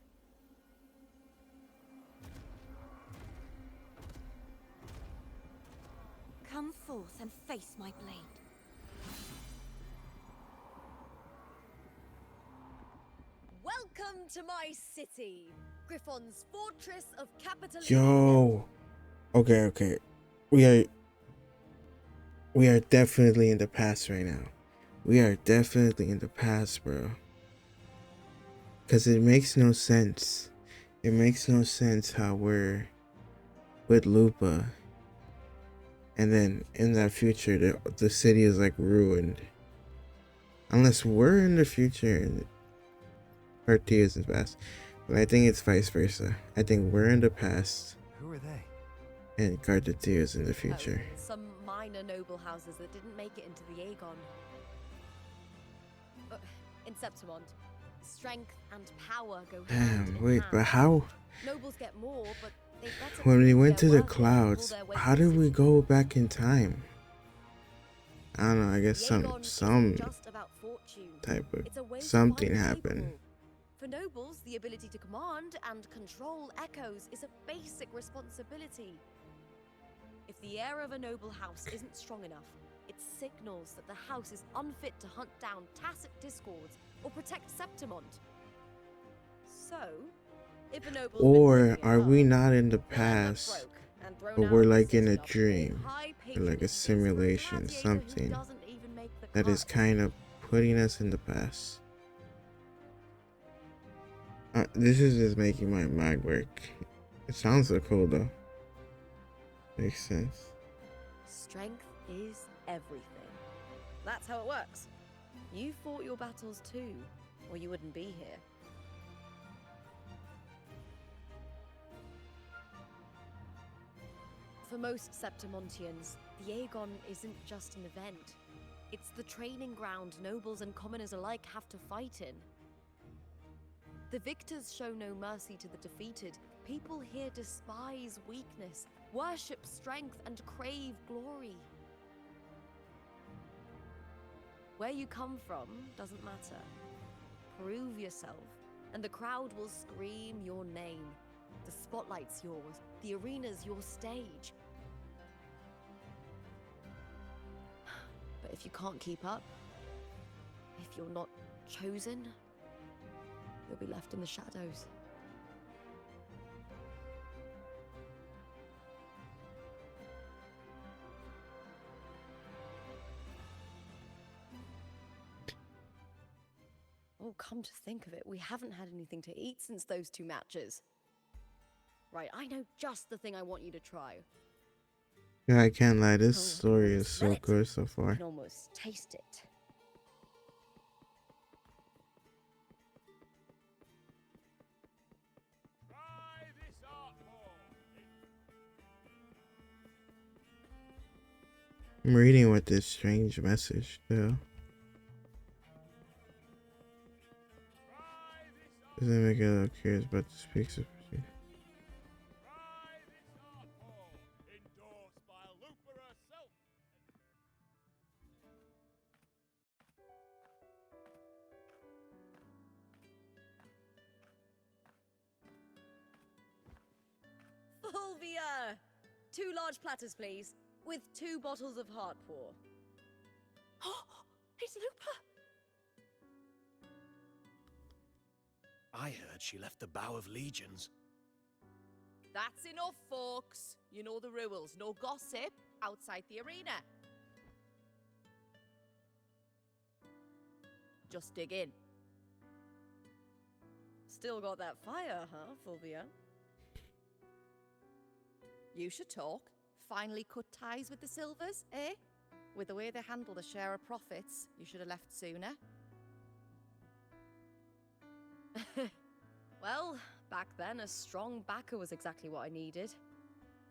Come forth and face my blade. Welcome to my city, Griffon's fortress of capital. Yo. Okay. We are definitely in the past right now. We are definitely in the past, bro. Cause it makes no sense. It makes no sense how we're with Lupa. And then in that future, the city is like ruined. Unless we're in the future and Cartier is in the past. But I think it's vice versa. I think we're in the past. Who are they? And Cartier is in the future. Oh, some minor noble houses that didn't make it into the Aegon. In Septimont, strength and power go hand in Wait, hand. but how? Nobles get more, but they better When we prove went to their the worth and clouds, pull their weight how in the did we city. go back in time? I don't know. I guess The Aegon some isn't just about fortune. type of It's a way to something find the happened. capable. For nobles, the ability to command and control echoes is a basic responsibility. If the heir of a noble house isn't strong enough, it signals that the house is unfit to hunt down tacit discords or protect Septimont. So, if a noble Or are we not in the past, but we're like in a dream, or like a simulation, something that is kind of putting us in the past? This is just making my mind work. It sounds so cool though. Makes sense. Strength is everything. That's how it works. You fought your battles too, or you wouldn't be here. For most Septimontians, the Aegon isn't just an event. It's the training ground nobles and commoners alike have to fight in. The victors show no mercy to the defeated. People here despise weakness, worship strength, and crave glory. Where you come from doesn't matter. Prove yourself, and the crowd will scream your name. The spotlight's yours, the arena's your stage. But if you can't keep up, if you're not chosen, you'll be left in the shadows. Oh, come to think of it, we haven't had anything to eat since those 2 matches. Right, I know just the thing I want you to try. Yeah, I can't lie. This Oh, story is smell so it. good so You far. can almost taste it. I'm reading with this strange message too. Doesn't make it look curious, but speaks of. Fulvia! 2 large platters, please, with 2 bottles of Heartpour. Oh, it's Lupa! I heard she left the Bow of Legions. That's enough, folks. You know the rules. No gossip outside the arena. Just dig in. Still got that fire, huh, Fulvia? You should talk. Finally cut ties with the Silvers, eh? With the way they handle the share of profits, you should have left sooner. Well, back then, a strong backer was exactly what I needed.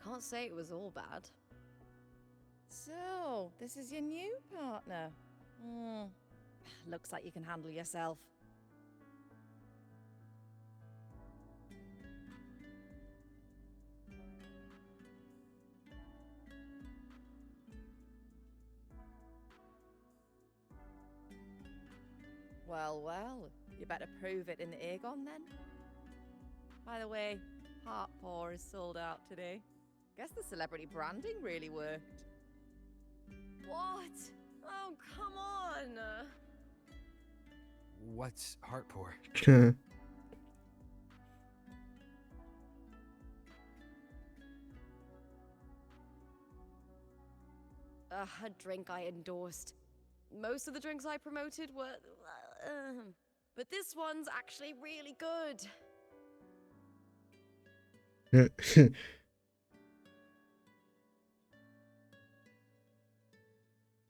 Can't say it was all bad. So, this is your new partner. Looks like you can handle yourself. Well, well, you better prove it in the Aegon then. By the way, Heart Paw is sold out today. Guess the celebrity branding really worked. What? Oh, come on. What's Heartpour? A drink I endorsed. Most of the drinks I promoted were... but this one's actually really good.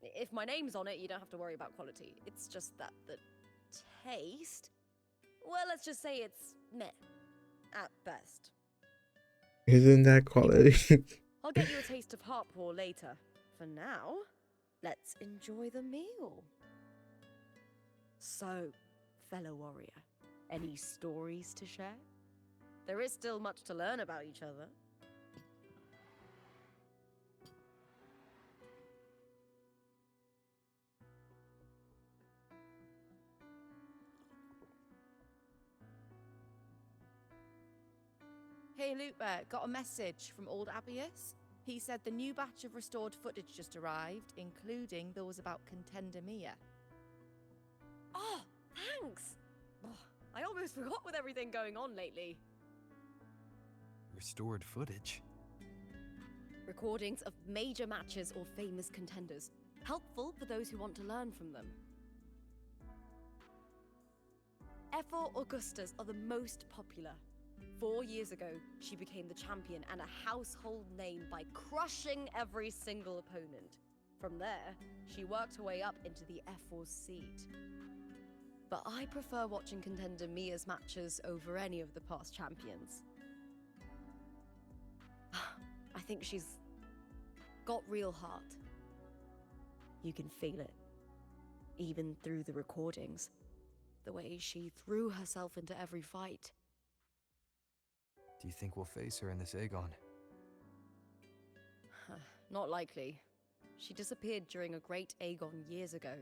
If my name's on it, you don't have to worry about quality. It's just that the taste... Well, let's just say it's meh. At best. Isn't that quality? I'll get you a taste of Heart Paw later. For now, let's enjoy the meal. So, fellow warrior, any stories to share? There is still much to learn about each other. Hey Lupa, got a message from old Abius. He said the new batch of restored footage just arrived, including those about Contender Mia. Oh, thanks! Oh, I almost forgot with everything going on lately. Restored footage? Recordings of major matches or famous contenders. Helpful for those who want to learn from them. F4 Augustas are the most popular. 4 years ago, she became the champion and a household name by crushing every single opponent. From there, she worked her way up into the F4 seat. But I prefer watching Contender Mia's matches over any of the past champions. I think she's got real heart. You can feel it, even through the recordings. The way she threw herself into every fight. Do you think we'll face her in this Aegon? Not likely. She disappeared during a great Aegon years ago.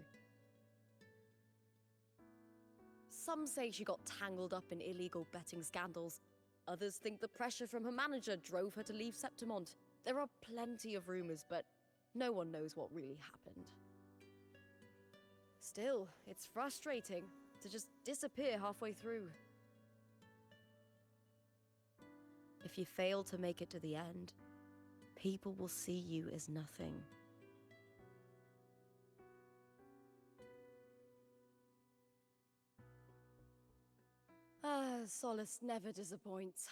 Some say she got tangled up in illegal betting scandals. Others think the pressure from her manager drove her to leave Septimont. There are plenty of rumors, but no one knows what really happened. Still, it's frustrating to just disappear halfway through. If you fail to make it to the end, people will see you as nothing. Solace never disappoints.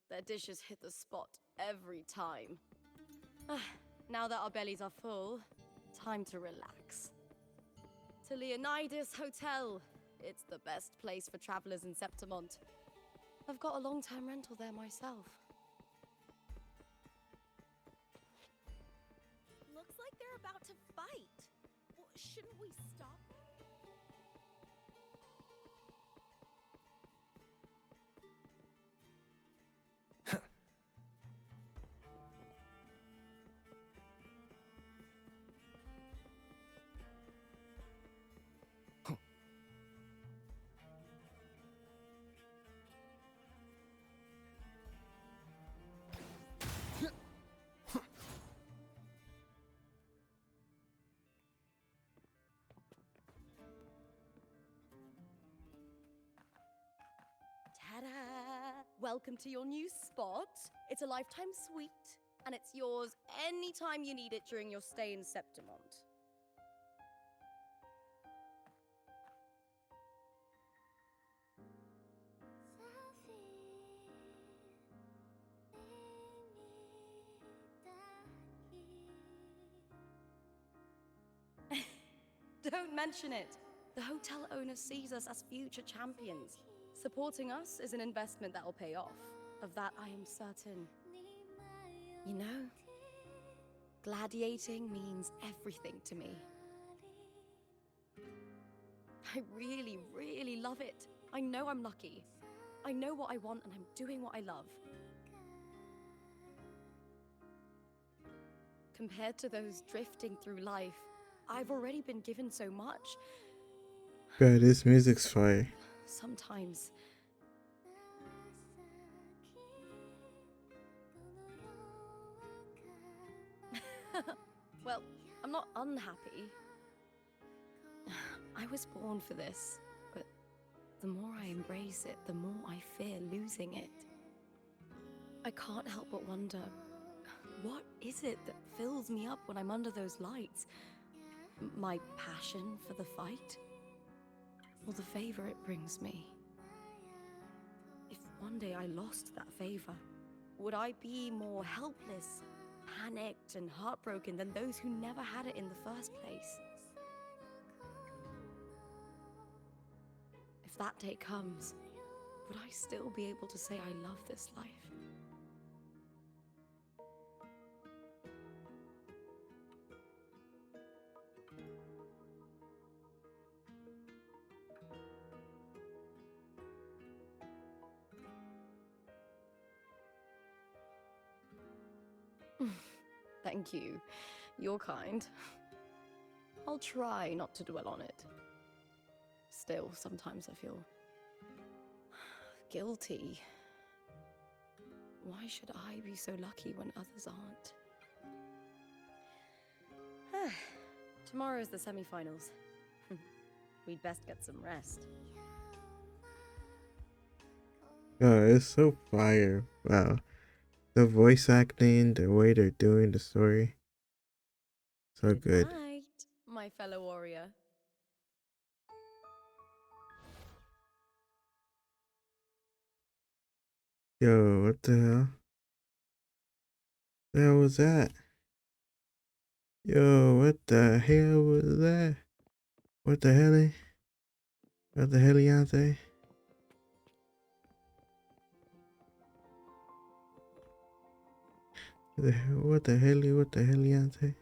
Their dishes hit the spot every time. Now that our bellies are full, time to relax. To Leonidas Hotel. It's the best place for travelers in Septimont. I've got a long-term rental there myself. Looks like they're about to fight. Well, shouldn't we stop? Ta-da! Welcome to your new spot. It's a lifetime suite, and it's yours anytime you need it during your stay in Septimont. Don't mention it. The hotel owner sees us as future champions. Supporting us is an investment that will pay off. Of that, I am certain. You know, gladiating means everything to me. I really, really love it. I know I'm lucky. I know what I want and I'm doing what I love. Compared to those drifting through life, I've already been given so much. Bro, this music's fire. Sometimes. Well, I'm not unhappy. I was born for this, but the more I embrace it, the more I fear losing it. I can't help but wonder, what is it that fills me up when I'm under those lights? My passion for the fight? Or the favor it brings me? If one day I lost that favor, would I be more helpless, panicked, and heartbroken than those who never had it in the first place? If that day comes, would I still be able to say I love this life? Thank you. You're kind. I'll try not to dwell on it. Still, sometimes I feel guilty. Why should I be so lucky when others aren't? Tomorrow's the semi-finals. We'd best get some rest. Oh, it's so fire. Wow. The voice acting, the way they're doing the story. So good. Good night, my fellow warrior. Yo, what the hell? The hell was that? Yo, what the hell was that? What the hell? What the heliante? What the hell? What the heliante?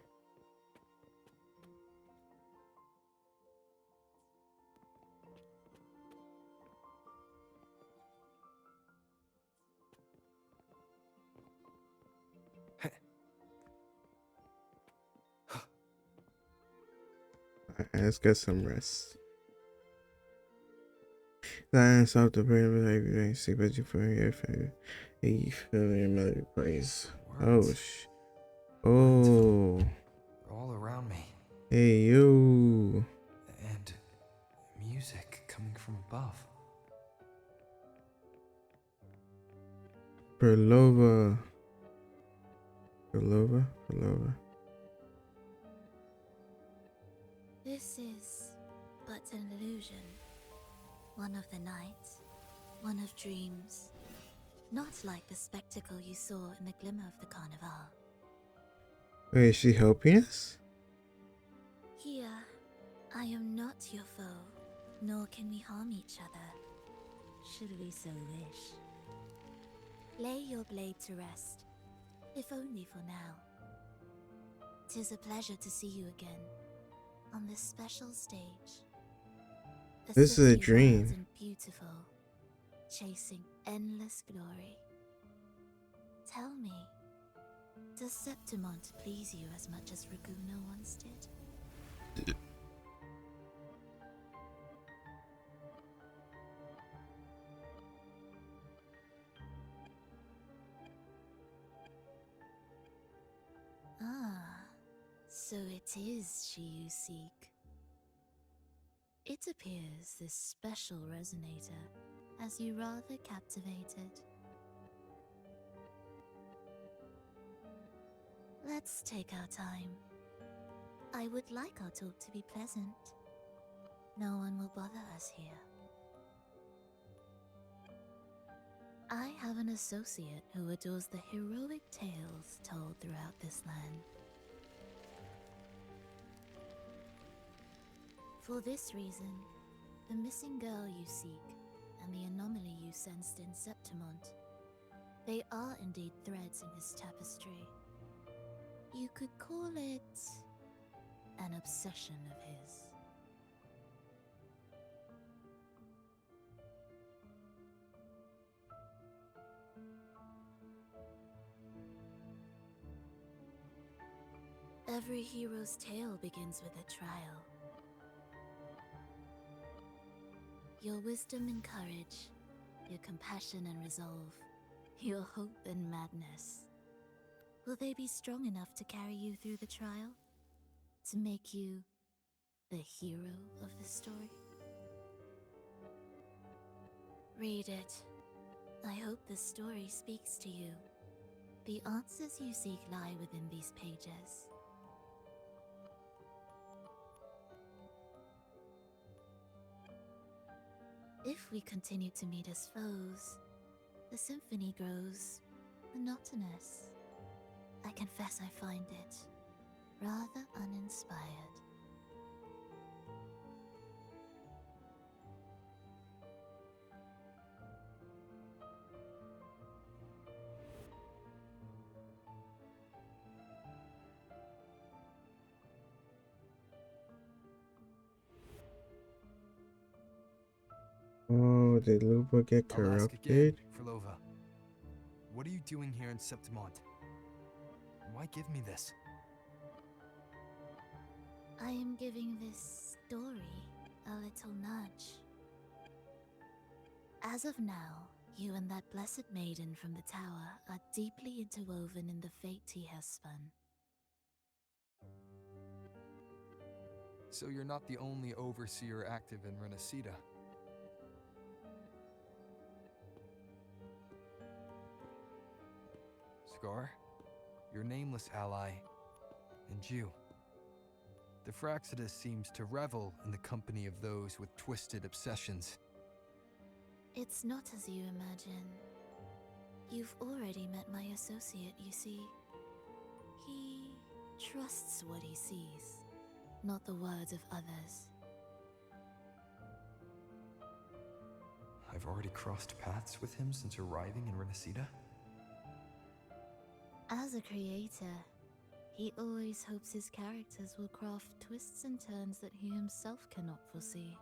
Alright, let's get some rest. Silence off the brain of everything. See, but you feel your favor. You feel your melody praise. Oh, oh. They're all around me. Hey, yo. And music coming from above. Perlova. Perlova. This is but an illusion. One of the nights, one of dreams. Not like the spectacle you saw in the glimmer of the carnival. Wait, is she helping us? Here, I am not your foe, nor can we harm each other, should we so wish. Lay your blade to rest, if only for now. 'Tis a pleasure to see you again, on this special stage. This is a city dream. wild and beautiful, chasing endless glory. Tell me, does Septimont please you as much as Raguna once did? Ah, so it is she you seek. It appears this special resonator has you rather captivated. Let's take our time. I would like our talk to be pleasant. No one will bother us here. I have an associate who adores the heroic tales told throughout this land. For this reason, the missing girl you seek and the anomaly you sensed in Septimont, they are indeed threads in his tapestry. You could call it an obsession of his. Every hero's tale begins with a trial. Your wisdom and courage, your compassion and resolve, your hope and madness. Will they be strong enough to carry you through the trial? To make you the hero of the story? Read it. I hope the story speaks to you. The answers you seek lie within these pages. If we continue to meet as foes, the symphony grows monotonous. I confess I find it rather uninspired. Oh, did Luba get I'll ask again, corrupted? Frolova. What are you doing here in Septimont? Why give me this? I am giving this story a little nudge. As of now, you and that blessed maiden from the tower are deeply interwoven in the fate he has spun. So you're not the only overseer active in Renacida. Scar, your nameless ally, and you. The Fraxidus seems to revel in the company of those with twisted obsessions. It's not as you imagine. You've already met my associate, you see. He trusts what he sees, not the words of others. I've already crossed paths with him since arriving in Renacida. As a creator, he always hopes his characters will craft twists and turns that he himself cannot foresee.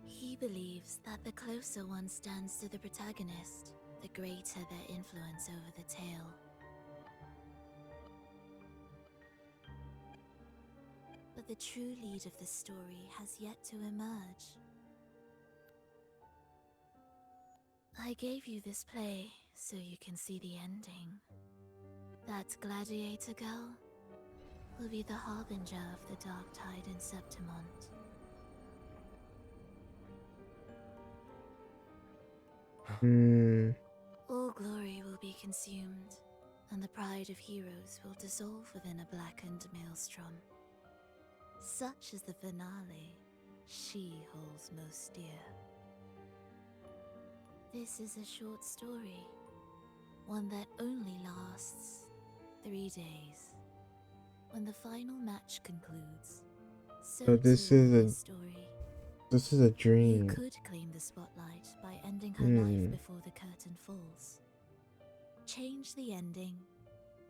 He believes that the closer one stands to the protagonist, the greater their influence over the tale. But the true lead of the story has yet to emerge. I gave you this play so you can see the ending. That gladiator girl will be the harbinger of the dark tide in Septimont. All glory will be consumed, and the pride of heroes will dissolve within a blackened maelstrom. Such is the finale she holds most dear. This is a short story, one that only lasts 3 days. When the final match concludes, So this is a you dream. could claim the spotlight by ending her life before the curtain falls. Change the ending,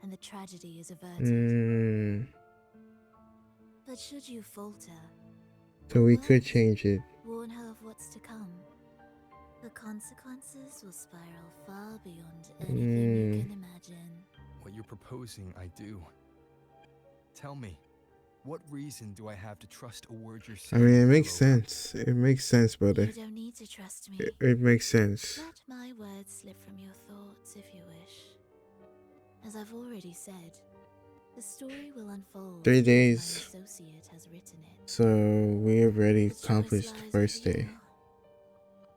and the tragedy is averted. But should you falter, So we could change it. warn her of what's to come. The consequences will spiral far beyond anything you can imagine. What you're proposing, I do. Tell me, what reason do I have to trust a word you're I saying? mean, it makes sense. It makes sense, brother. You don't need to trust me. It makes sense. Let my words slip from your thoughts if you wish. As I've already said, the story will unfold 3 as days. my associate has written it. So we already The choice accomplished the lies first with day. you.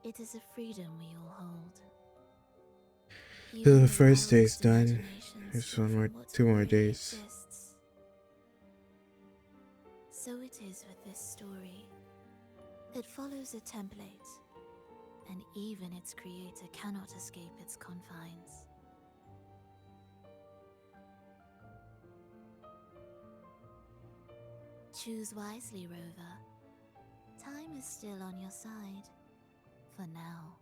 It is a freedom we all hold. So Even the first day's wildest done. imaginations There's steal one more, from what 2 more already days. exists. So it is with this story. It follows a template, and even its creator cannot escape its confines. Choose wisely, Rover. Time is still on your side. For now.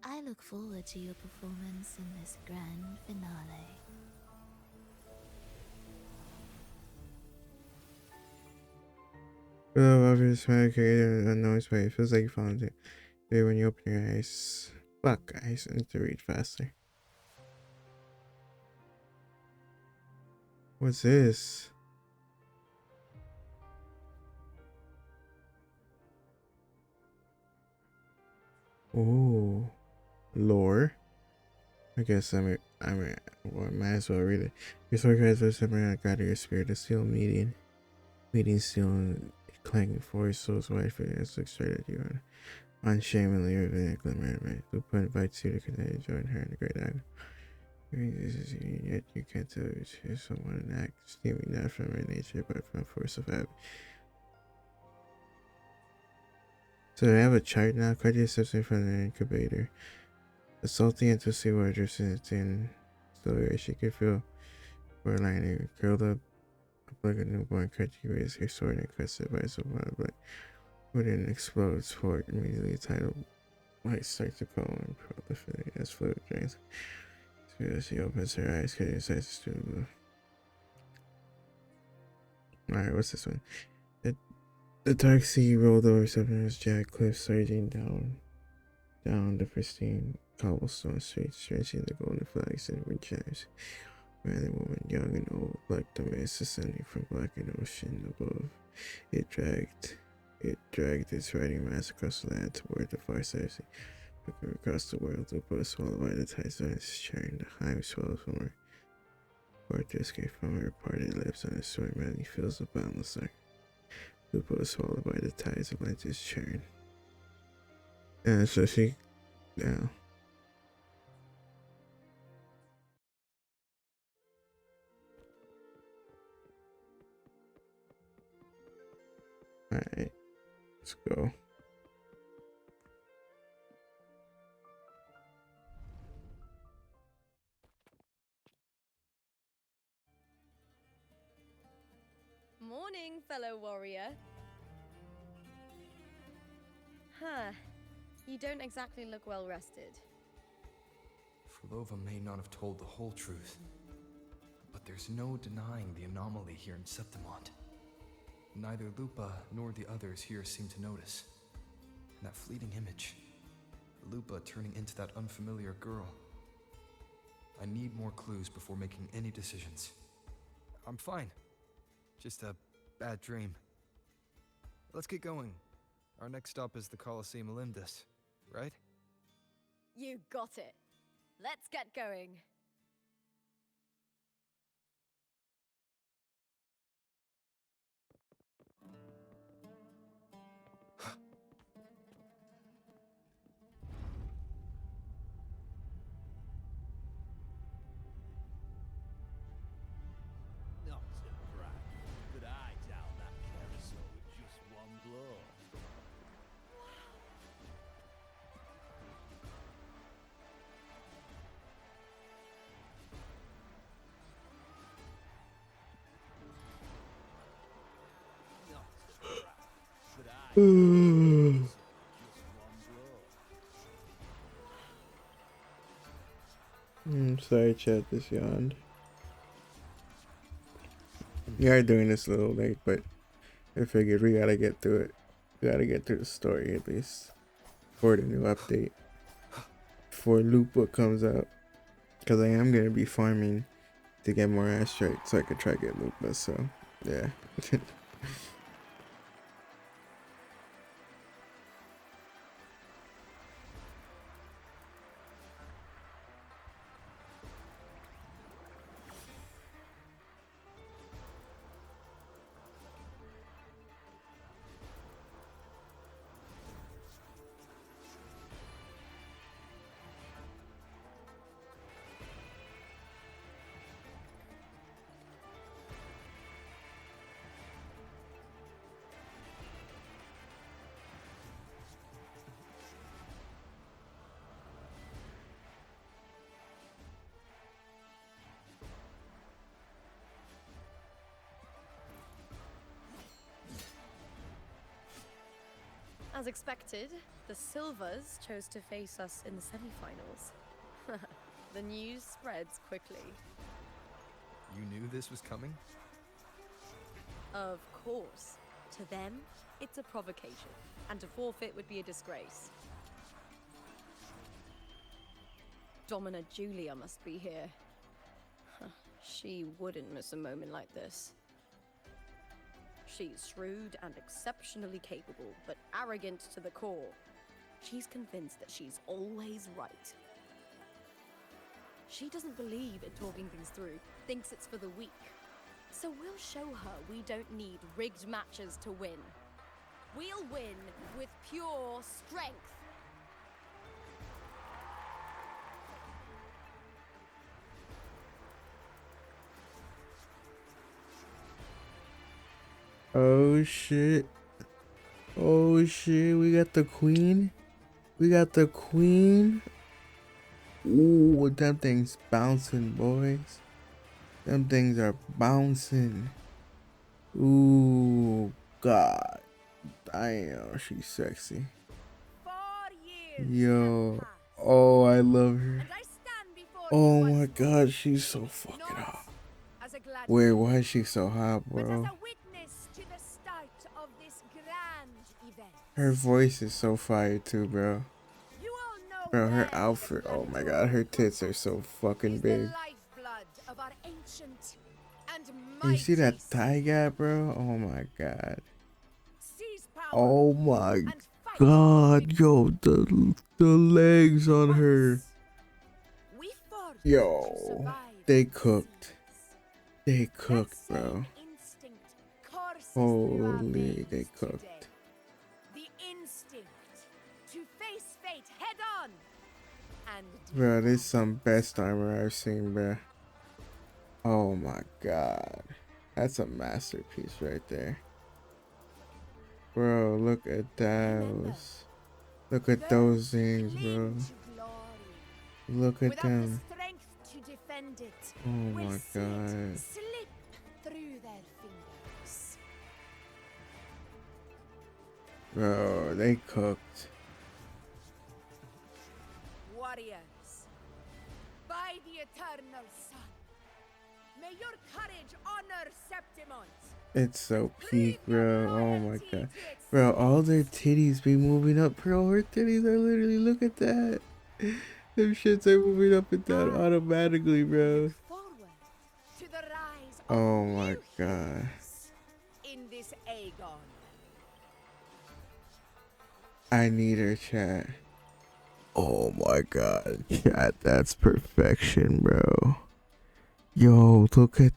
I look forward to your performance in this grand finale. Hello, obvious smile created an unknown way. It feels like you found it. Maybe when you open your eyes. Fuck, guys, I need to read faster. What's this? Ooh, lore. I guess well, might as well read it. Your sword guides will separate God of your spirit, a seal meeting seal and clanging for soul's wife as looks straight at you unshamedly revealing a glimmer of it. Lupa invites you to continue to join her in the great act. Yet you can't tell if she's someone an act stemming not from her nature but from force of habit. So they have a chart now. Kaji steps in front of the incubator. The salty and twisty water drips in slowly. She could feel her lining curled up like a newborn. Kaji raises her sword and cuts it by so far, but wouldn't explode. Sport immediately titled light starts to cool and proliferate as fluid drains. As she opens her eyes, Kaji decides to blue. Alright, what's this one? The dark sea rolled over September's jagged cliffs, surging down the pristine cobblestone streets, stretching the golden flags and wind chimes. Man and woman, young and old, like the mist ascending from blackened ocean above. It dragged its riding mass across the land toward the far side of the sea. Looking across the world, the boat swallowed by the tides on its churn. The hive swells from her forth to escape from her parted lips, and the storm madly fills the boundless dark. Lupa was swallowed by the tides of Atlantis churn. And so she now. Alright, let's go. Morning, fellow warrior. Huh. You don't exactly look well rested. Frolova may not have told the whole truth, but there's no denying the anomaly here in Septimont. Neither Lupa nor the others here seem to notice. And that fleeting image, Lupa turning into that unfamiliar girl. I need more clues before making any decisions. I'm fine. Just a bad dream. Let's get going. Our next stop is the Colosseum Olympus, right? You got it. Let's get going. Not to brag, but I down that carousel with just one blow. Not to brag, but I down that carousel with just one blow. Sorry, chat, this yawned. We are doing this a little late, but I figured we gotta get through it. We gotta get through the story at least for the new update. Before Lupa comes out. Because I am gonna be farming to get more asteroids so I can try to get Lupa, so yeah. As expected, the Silvers chose to face us in the semi-finals. The news spreads quickly. You knew this was coming? Of course. To them, it's a provocation, and to forfeit would be a disgrace. Domina Julia must be here. She wouldn't miss a moment like this. She's shrewd and exceptionally capable, but arrogant to the core. She's convinced that she's always right. She doesn't believe in talking things through, thinks it's for the weak. So we'll show her we don't need rigged matches to win. We'll win with pure strength. Oh shit. Oh shit, we got the queen. We got the queen. Ooh, them things bouncing, boys. Them things are bouncing. Ooh, God. Damn, she's sexy. Yo. Oh, I love her. Oh my God, she's so fucking hot. Wait, why is she so hot, bro? Her voice is so fire too, bro. Bro, her outfit, oh my God, her tits are so fucking big. You see that thigh gap, bro? Oh my God. Oh my God, yo, the legs on her. Yo, they cooked. They cooked, bro. Holy, they cooked. Bro, this is some best armor I've seen, bro. Oh my God. That's a masterpiece right there. Bro, look at those. Look at those things, bro. Look at them. Oh my God. Bro, they cooked. Warriors, by the eternal sun, may your courage honor Septimont. It's so peak, bro. Oh my God. Bro, all their titties be moving up. Bro, her titties are literally, look at that. Them shits are moving up and down automatically, bro. Oh my God. In this Aegon. I need her, chat. Oh my God. Chat, that's perfection, bro. Yo, look at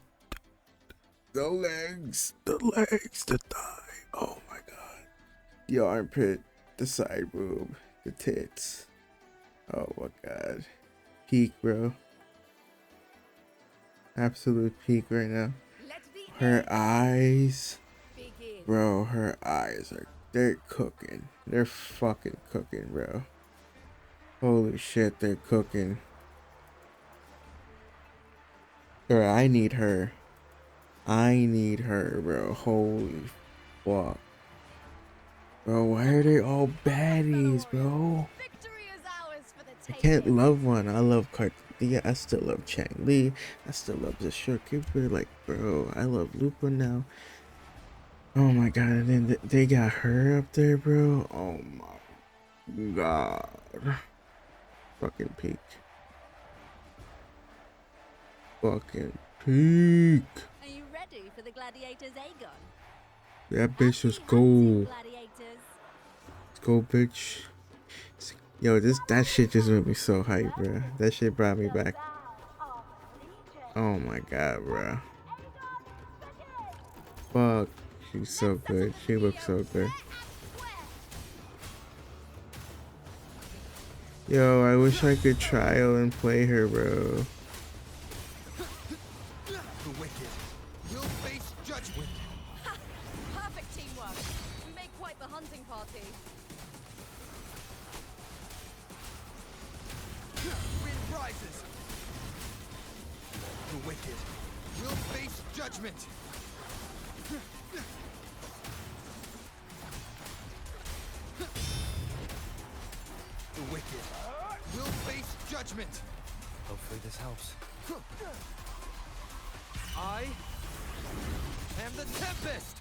the legs, the thigh. Oh my God. The armpit, the side boob, the tits. Oh my God. Peak, bro. Absolute peak right now. Her eyes. Bro, her eyes are, they're cooking. They're fucking cooking, bro. Holy shit, they're cooking. Bro, I need her. I need her, bro. Holy fuck. Bro, why are they all baddies, bro? I can't love one. I love Cartier. I still love Chang Li. I still love the Shortkeeper. Like, bro, I love Lupa now. Oh my God, and then they got her up there, bro. Oh my God. Fucking peak. Fucking peak. Are you ready for the gladiators, Aegon? That bitch was gold. Let's go, bitch. Yo, that shit just made me so hype, bro. That shit brought me back. Oh my God, bro. Fuck. She's so good. She looks so good. Yo, I wish I could trial and play her, bro. The wicked will face judgment. Perfect teamwork. We make quite the hunting party. Wind rises. The wicked will face judgment. The wicked will face judgment. Hopefully this helps. I am the Tempest.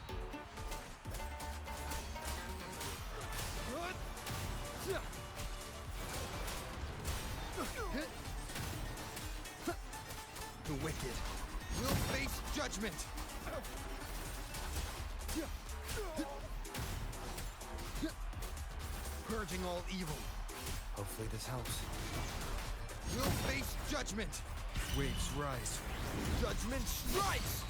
The wicked will face judgment. purging all evil. Hopefully this helps. We'll face judgment. Waves rise. Judgment strikes!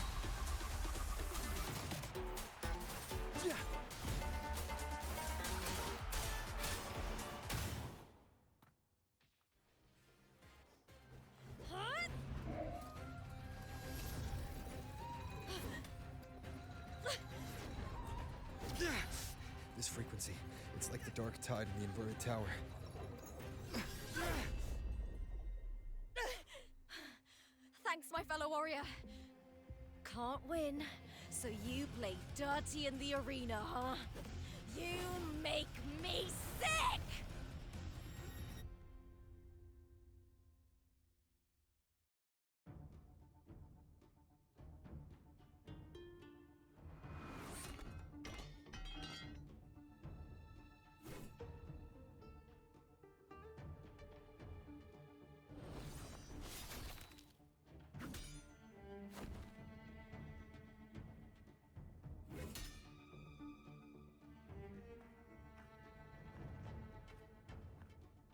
This frequency, it's like the dark tide in the inverted tower. Thanks, my fellow warrior. Can't win, so you play dirty in the arena, huh? You make me sick!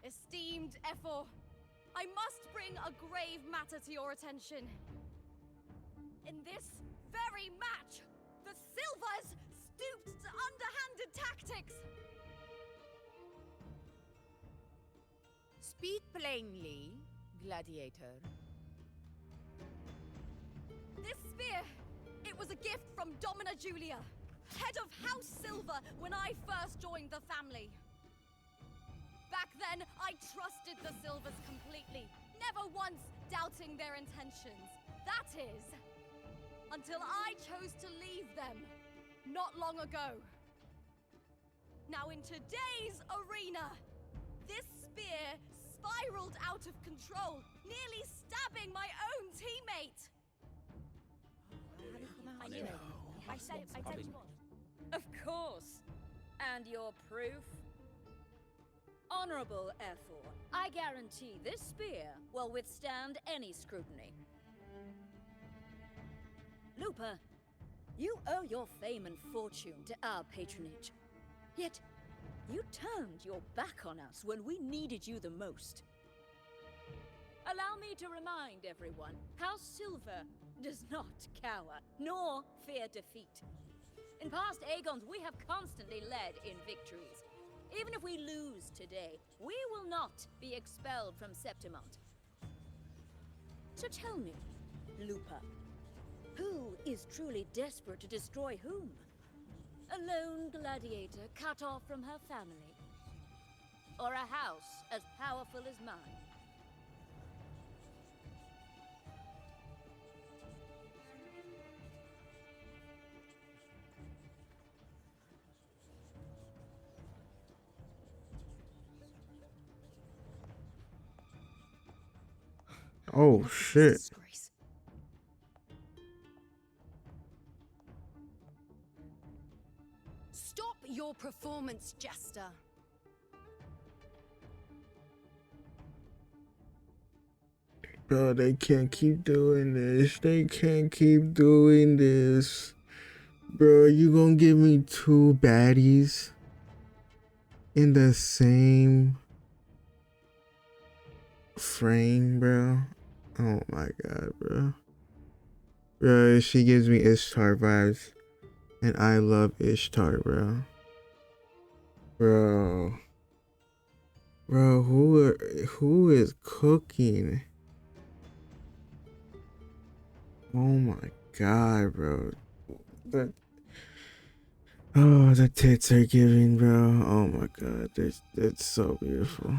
Esteemed Ephor, I must bring a grave matter to your attention. In this very match, the Silvers stooped to underhanded tactics. Speak plainly, gladiator. This spear, it was a gift from Domina Julia, head of House Silver, when I first joined the family. Back then, I trusted the Silvers completely, never once doubting their intentions. That is, until I chose to leave them, not long ago. Now in today's arena, this spear spiraled out of control, nearly stabbing my own teammate. I knew it. I said you would. Of course. And your proof? Honorable Ephor, I guarantee this spear will withstand any scrutiny. Lupa, you owe your fame and fortune to our patronage. Yet, you turned your back on us when we needed you the most. Allow me to remind everyone, House Silver does not cower, nor fear defeat. In past Aegons, we have constantly led in victories. Even if we lose today, we will not be expelled from Septimont. So tell me, Lupa, who is truly desperate to destroy whom? A lone gladiator cut off from her family? Or a house as powerful as mine? Oh shit. Stop your performance, Jester. Bro, they can't keep doing this. They can't keep doing this. Bro, you gonna give me two baddies in the same frame, bro? Oh my god, bro. Bro, she gives me Ishtar vibes. And I love Ishtar, bro. Bro, who is cooking? Oh my god, bro. The tits are giving, bro. Oh my god, that's so beautiful.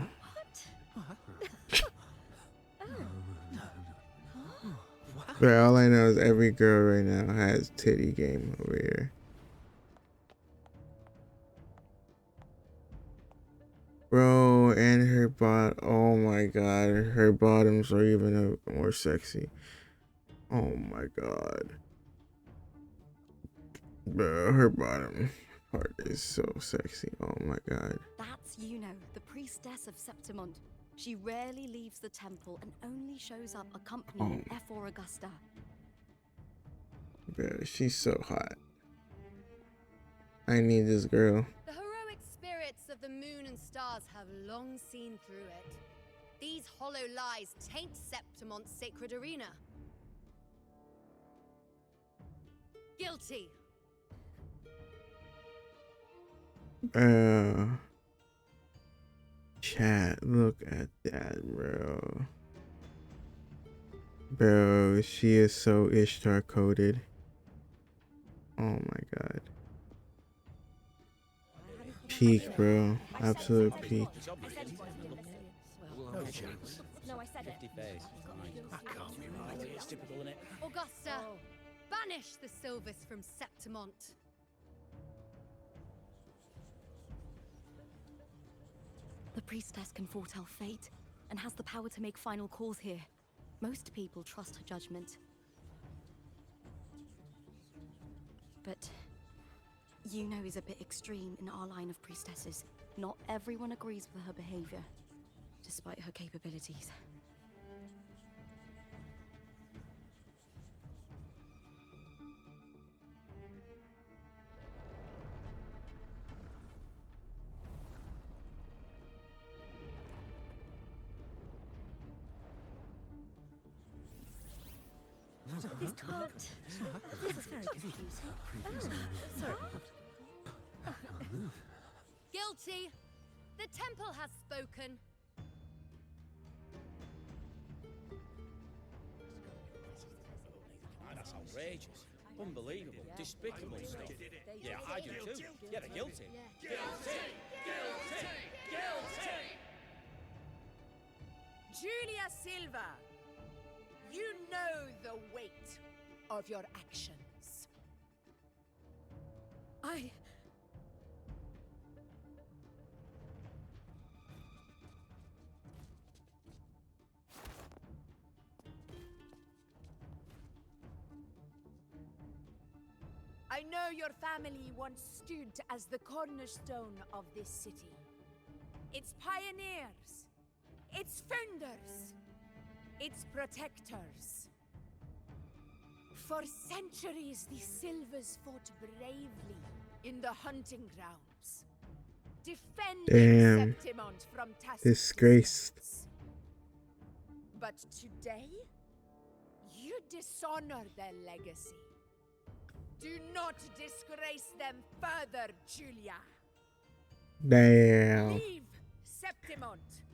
Bro, all I know is every girl right now has titty game over here. Bro, and her oh my god, her bottoms are even more sexy. Oh my god. Bro, her bottom part is so sexy. Oh my god. That's Yuno, the priestess of Septimont. She rarely leaves the temple and only shows up accompanying Ephor Augusta. Bro, she's so hot. I need this girl. The heroic spirits of the moon and stars have long seen through it. These hollow lies taint Septimon's sacred arena. Guilty. Chat, look at that, bro. Bro, she is so Ishtar coded. Oh my god. Peak, bro. Absolute peak. No chance. No, I said it. 50 face. That can't be right. It's typical, innit? Augusta, banish the Silvus from Septimont. The priestess can foretell fate and has the power to make final calls here. Most people trust her judgment. But Yuno is a bit extreme in our line of priestesses. Not everyone agrees with her behavior, despite her capabilities. This can't. This is very confusing. Sorry. Guilty. The temple has spoken. That's outrageous. Unbelievable. Despicable stuff. Yeah, I do too. Yeah, they're guilty. Guilty! Guilty! Guilty! Julia Silva, you know the weight of your actions. I know your family once stood as the cornerstone of this city. Its pioneers, its founders, its protectors. For centuries, the Silvers fought bravely in the hunting grounds, defending Septimont from Tacitus. Disgraced. But today, you dishonor their legacy. Do not disgrace them further, Julia. Damn. Leave Septimont.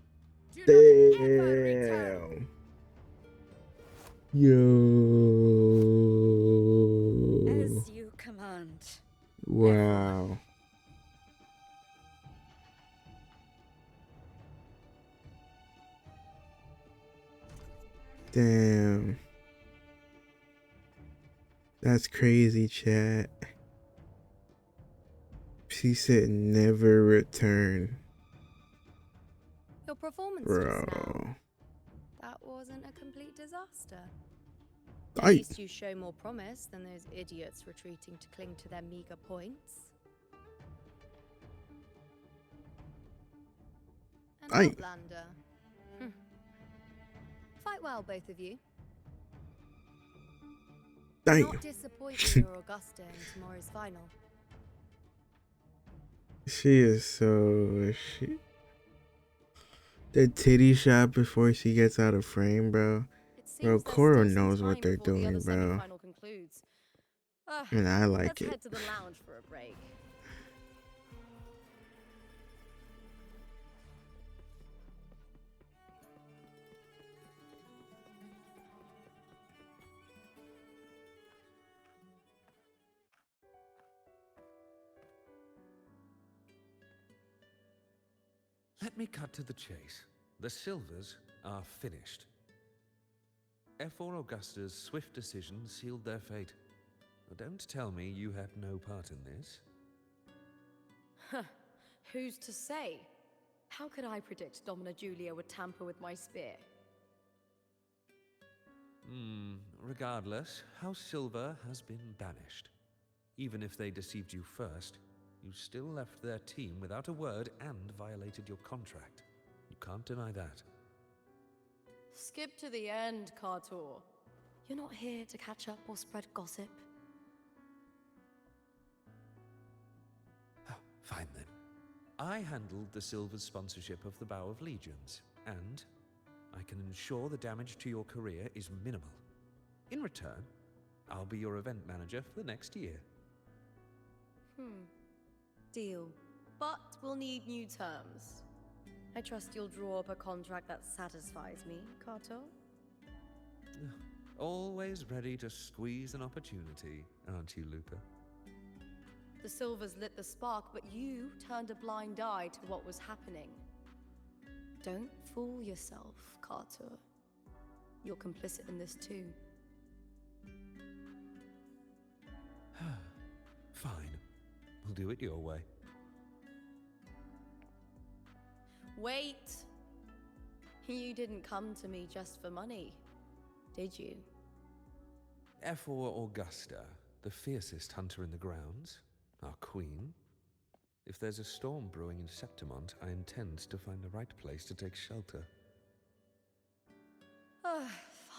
Do not ever return. Damn. Yo. As you command. Wow. Damn. That's crazy, chat. She said never return. Your performance Bro. just now. That wasn't a complete disaster. At Aye. least you show more promise than those idiots retreating to cling to their meager points. An Aye. outlander. Fight well, both of you. Damn. Not disappoint your Augusta in tomorrow's final. She is so the titty shot before she gets out of frame, bro. Bro, Koro knows what they're doing, bro. Concludes. And I like Let's it. head to the lounge for a break. Let me cut to the chase. The Silvers are finished. F4 Augusta's swift decision sealed their fate. Don't tell me you had no part in this. Who's to say? How could I predict Domina Julia would tamper with my spear? Regardless, House Silver has been banished. Even if they deceived you first, you still left their team without a word and violated your contract. You can't deny that. Skip to the end, Kartor. You're not here to catch up or spread gossip. Fine then. I handled the Silver's sponsorship of the Bow of Legions, and I can ensure the damage to your career is minimal. In return, I'll be your event manager for the next year. Deal. But we'll need new terms. I trust you'll draw up a contract that satisfies me, Kato? Always ready to squeeze an opportunity, aren't you, Lupa? The Silvers lit the spark, but you turned a blind eye to what was happening. Don't fool yourself, Kato. You're complicit in this too. Fine. We'll do it your way. Wait! You didn't come to me just for money, did you? F4 Augusta, the fiercest hunter in the grounds, our queen. If there's a storm brewing in Septimont, I intend to find the right place to take shelter.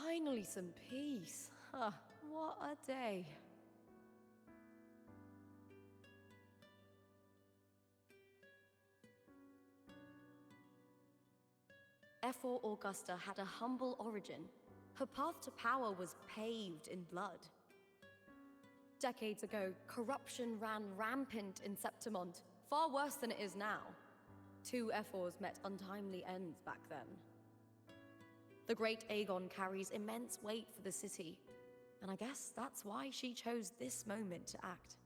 Finally some peace. What a day. F4 Augusta had a humble origin. Her path to power was paved in blood. Decades ago, corruption ran rampant in Septimont, far worse than it is now. 2 F4s met untimely ends back then. The great Aegon carries immense weight for the city, and I guess that's why she chose this moment to act.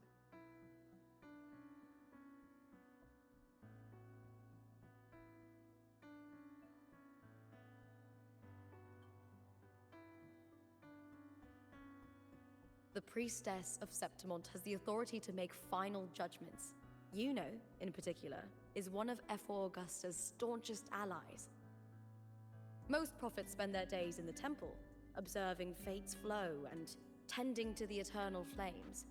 The priestess of Septimont has the authority to make final judgments. Yuno, in particular, is one of F4 Augusta's staunchest allies. Most prophets spend their days in the temple, observing fate's flow and tending to the eternal flames.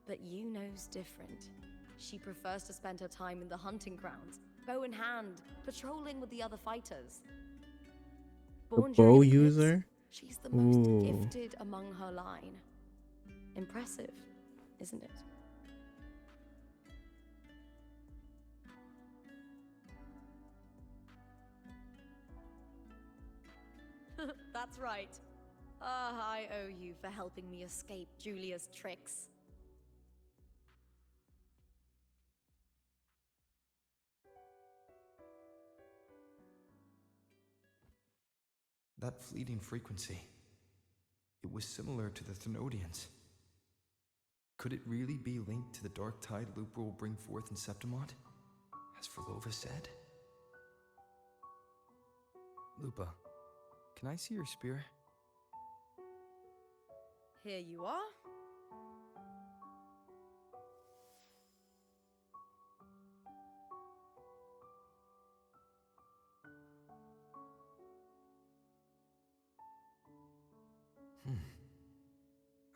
But Yuno's different. She prefers to spend her time in the hunting grounds, bow in hand, patrolling with the other fighters. Born during bow eclipse, user? she's the most Ooh. gifted among her line. Impressive, isn't it? That's right. I owe you for helping me escape Julia's tricks. That fleeting frequency. It was similar to the Thenodians. Could it really be linked to the dark tide Lupa will bring forth in Septimont, as Fleurdelys said? Lupa, can I see your spear? Here you are.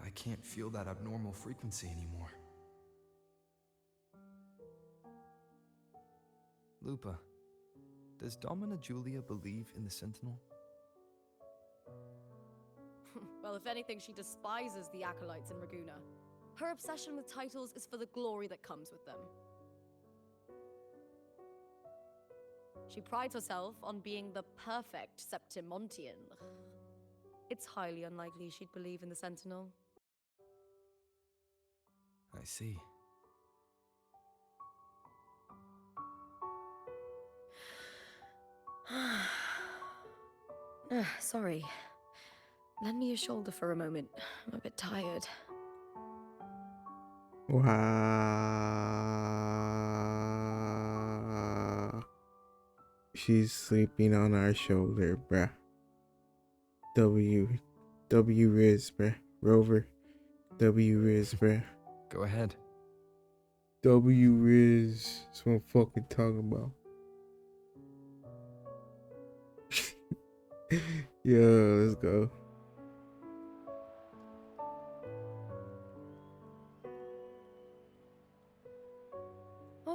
I can't feel that abnormal frequency anymore. Lupa, does Domina Julia believe in the Sentinel? Well, if anything, she despises the acolytes in Raguna. Her obsession with titles is for the glory that comes with them. She prides herself on being the perfect Septimontian. It's highly unlikely she'd believe in the Sentinel. I see. Sorry. Lend me your shoulder for a moment. I'm a bit tired. Wow. She's sleeping on our shoulder, bruh. W Riz, bruh. Rover. W Riz, bruh. Go ahead. W Riz. That's what I'm fucking talking about. Yo, let's go.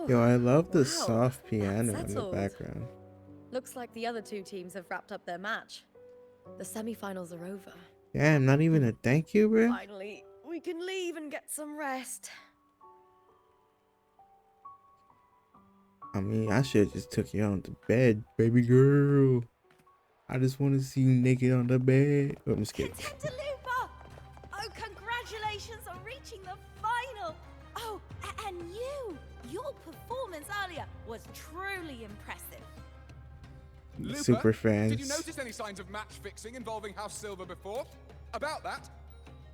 Yo, I love the soft piano in the settled. background. Looks like the other 2 teams have wrapped up their match. The semi-finals are over. Damn, not even a thank you, bro. Finally, we can leave and get some rest. I mean, I should have just took you on to bed, baby girl. I just want to see you naked on the bed. Oh, I'm just kidding. Lupa! Oh, congratulations on reaching the final! Oh, and your performance earlier was truly impressive. Lupa, Super fans. did you notice any signs of match fixing involving House Silver before? About that?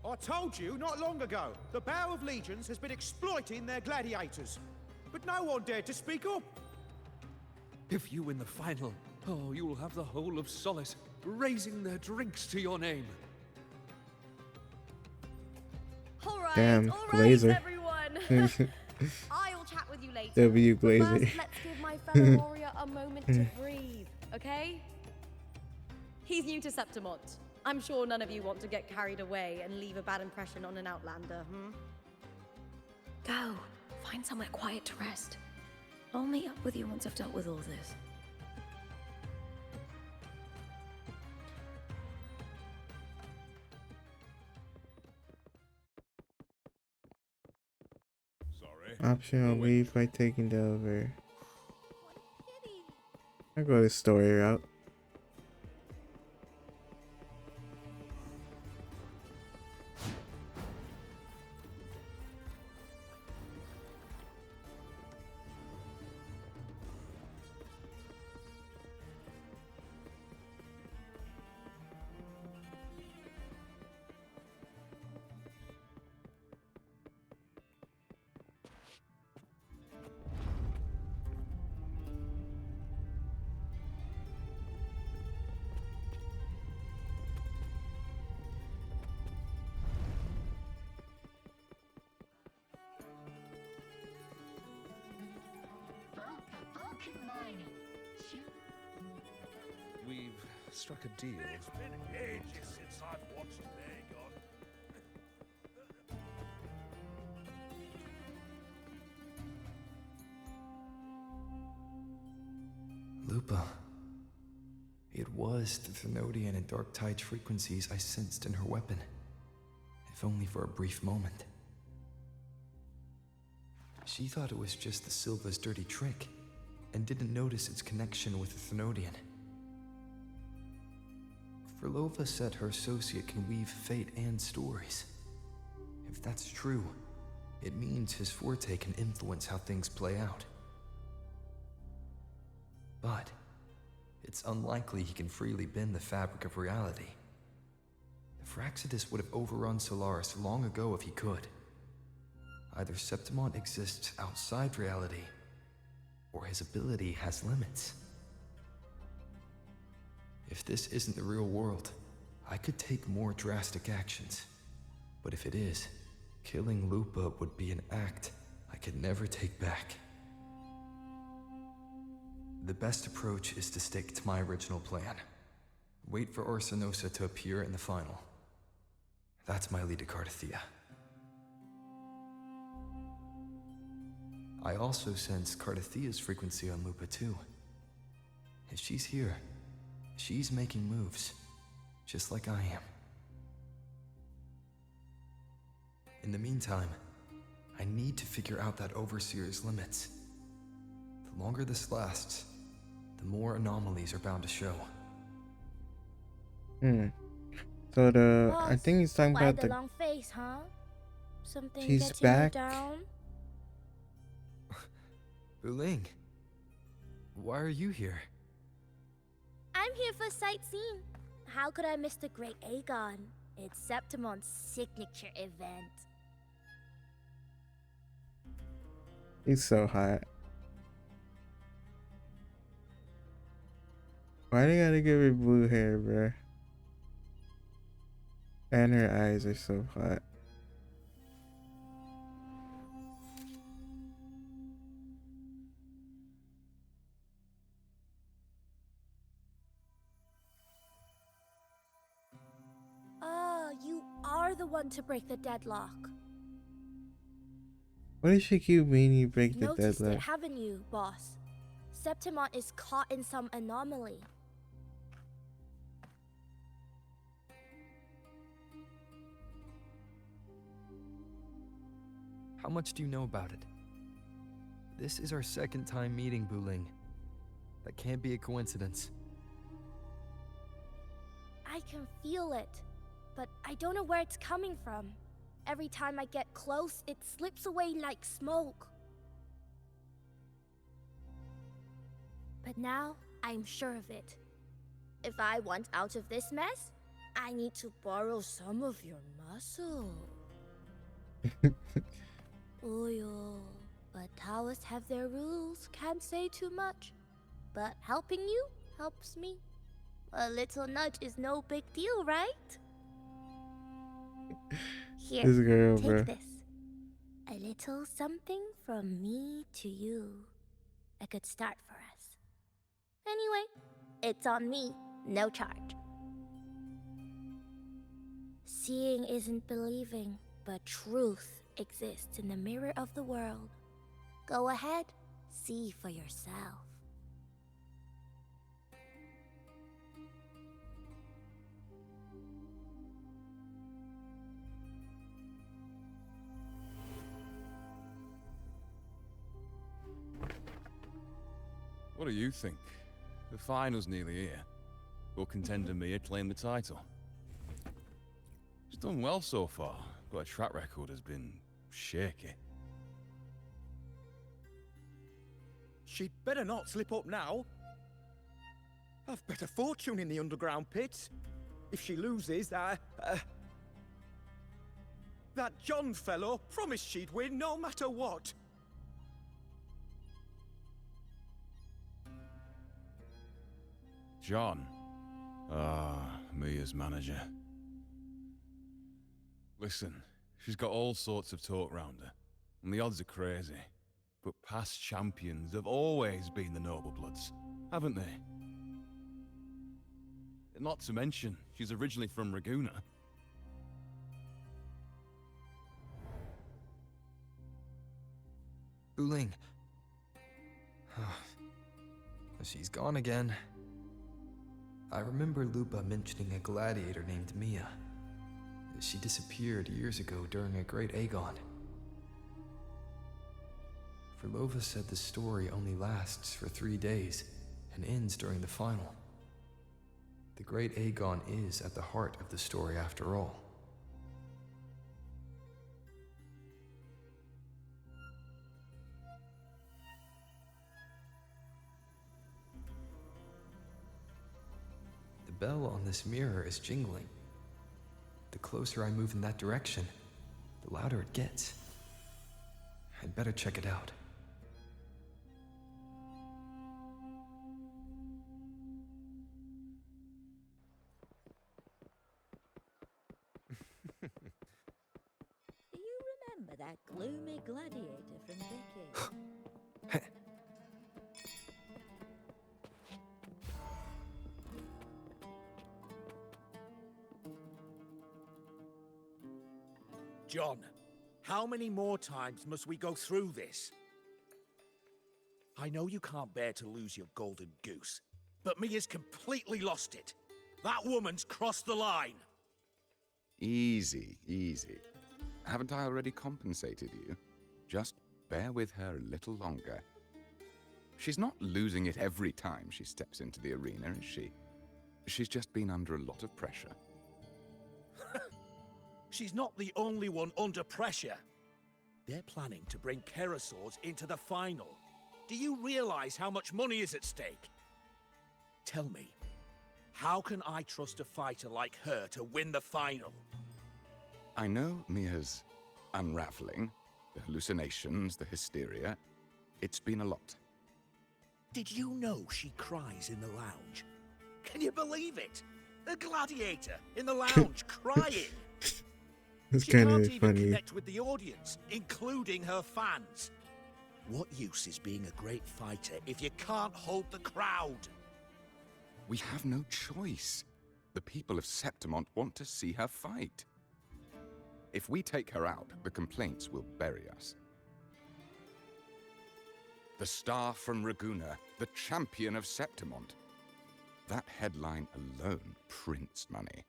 I told you not long ago, the Bow of Legions has been exploiting their gladiators. But no one dared to speak up. If you win the final, oh, you'll have the whole of Solace raising their drinks to your name. Alright, Damn, alright, Glazer. everyone. I will chat with you later. W But Glazer. first, let's give my fellow warrior a moment to breathe, okay? He's new to Septimont. I'm sure none of you want to get carried away and leave a bad impression on an outlander, Go. Find somewhere quiet to rest. I'll meet up with you once I've dealt with all this. Optional leave by taking the elevator. I go the story route. We've struck a deal. It's been ages since I've watched Aegon. Lupa. It was the Thenodian and Dark Tide frequencies I sensed in her weapon, if only for a brief moment. She thought it was just the Silva's dirty trick, and didn't notice its connection with the Thenodian. Furlova said her associate can weave fate and stories. If that's true, it means his forte can influence how things play out. But it's unlikely he can freely bend the fabric of reality. Phraxidus would have overrun Solaris long ago if he could. Either Septimont exists outside reality, or his ability has limits. If this isn't the real world, I could take more drastic actions. But if it is, killing Lupa would be an act I could never take back. The best approach is to stick to my original plan. Wait for Orsinosa to appear in the final. That's my lead to Cardathia. I also sense Cardathia's frequency on Lupa too. If she's here, she's making moves, just like I am. In the meantime, I need to figure out that Overseer's limits. The longer this lasts, the more anomalies are bound to show. So I think he's talking Why about the the. long face, huh? Something She's getting you back. down? Buling, why are you here? I'm here for sightseeing. How could I miss the Great Aegon? It's Septimon's signature event. He's so hot. Why they gotta give her blue hair, bruh? And her eyes are so hot. Ah, you are the one to break the deadlock. What does she keep meaning you break the Noticed it, deadlock? haven't you, boss? Septimont is caught in some anomaly. How much do you know about it? This is our second time meeting, Buling. That can't be a coincidence. I can feel it, but I don't know where it's coming from. Every time I get close, it slips away like smoke. But now, I'm sure of it. If I want out of this mess, I need to borrow some of your muscle. Oyo, but Taoists have their rules, can't say too much. But helping you helps me. A little nudge is no big deal, right? Here, This girl, take bro. this. A little something from me to you. A good start for us. Anyway, it's on me, no charge. Seeing isn't believing, but truth exists in the mirror of the world. Go ahead, see for yourself. What do you think? The final's nearly here. Will contender Mia claim the title? She's done well so far, but her track record has been shaky. She'd better not slip up now. I've bet a fortune in the underground pits. If she loses, that John fellow promised she'd win no matter what. John. Mia's manager. Listen, she's got all sorts of talk round her, and the odds are crazy. But past champions have always been the noble bloods, haven't they? Not to mention, she's originally from Raguna. Buling. She's gone again. I remember Lupa mentioning a gladiator named Mia. She disappeared years ago during a great Aegon. Fleurdelys said the story only lasts for 3 days and ends during the final. The great Aegon is at the heart of the story after all. The bell on this mirror is jingling. The closer I move in that direction, the louder it gets. I'd better check it out. Do you remember that gloomy gladiator from Vicky? John, how many more times must we go through this? I know you can't bear to lose your golden goose, but Mia's completely lost it. That woman's crossed the line. Easy, easy. Haven't I already compensated you? Just bear with her a little longer. She's not losing it every time she steps into the arena, is she? She's just been under a lot of pressure. She's not the only one under pressure. They're planning to bring Kerasaurs into the final. Do you realize how much money is at stake? Tell me, how can I trust a fighter like her to win the final? I know Mia's unraveling, the hallucinations, the hysteria. It's been a lot. Did you know she cries in the lounge? Can you believe it? A gladiator in the lounge crying. It's She kind can't of even funny. connect with the audience, including her fans. What use is being a great fighter if you can't hold the crowd? We have no choice. The people of Septimont want to see her fight. If we take her out, the complaints will bury us. The star from Raguna, the champion of Septimont. That headline alone prints money.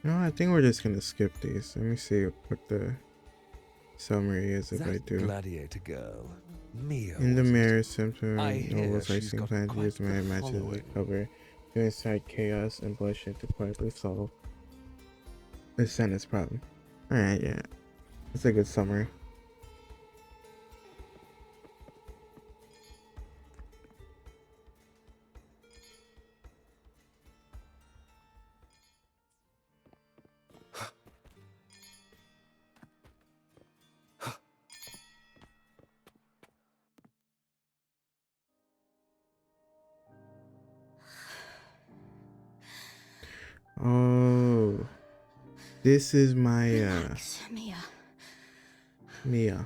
No, I think we're just gonna skip these. Let me see what the summary is if I That do. gladiator girl, Mia. In the was it? mirror, Simpson I hear novels she's racing got fans quite use the mad matches as a following. cover to incite chaos and bloodshed to quietly solve the Senate's problem. Alright, yeah. That's a good summary. Oh, this is my Relax, Mia. Mia.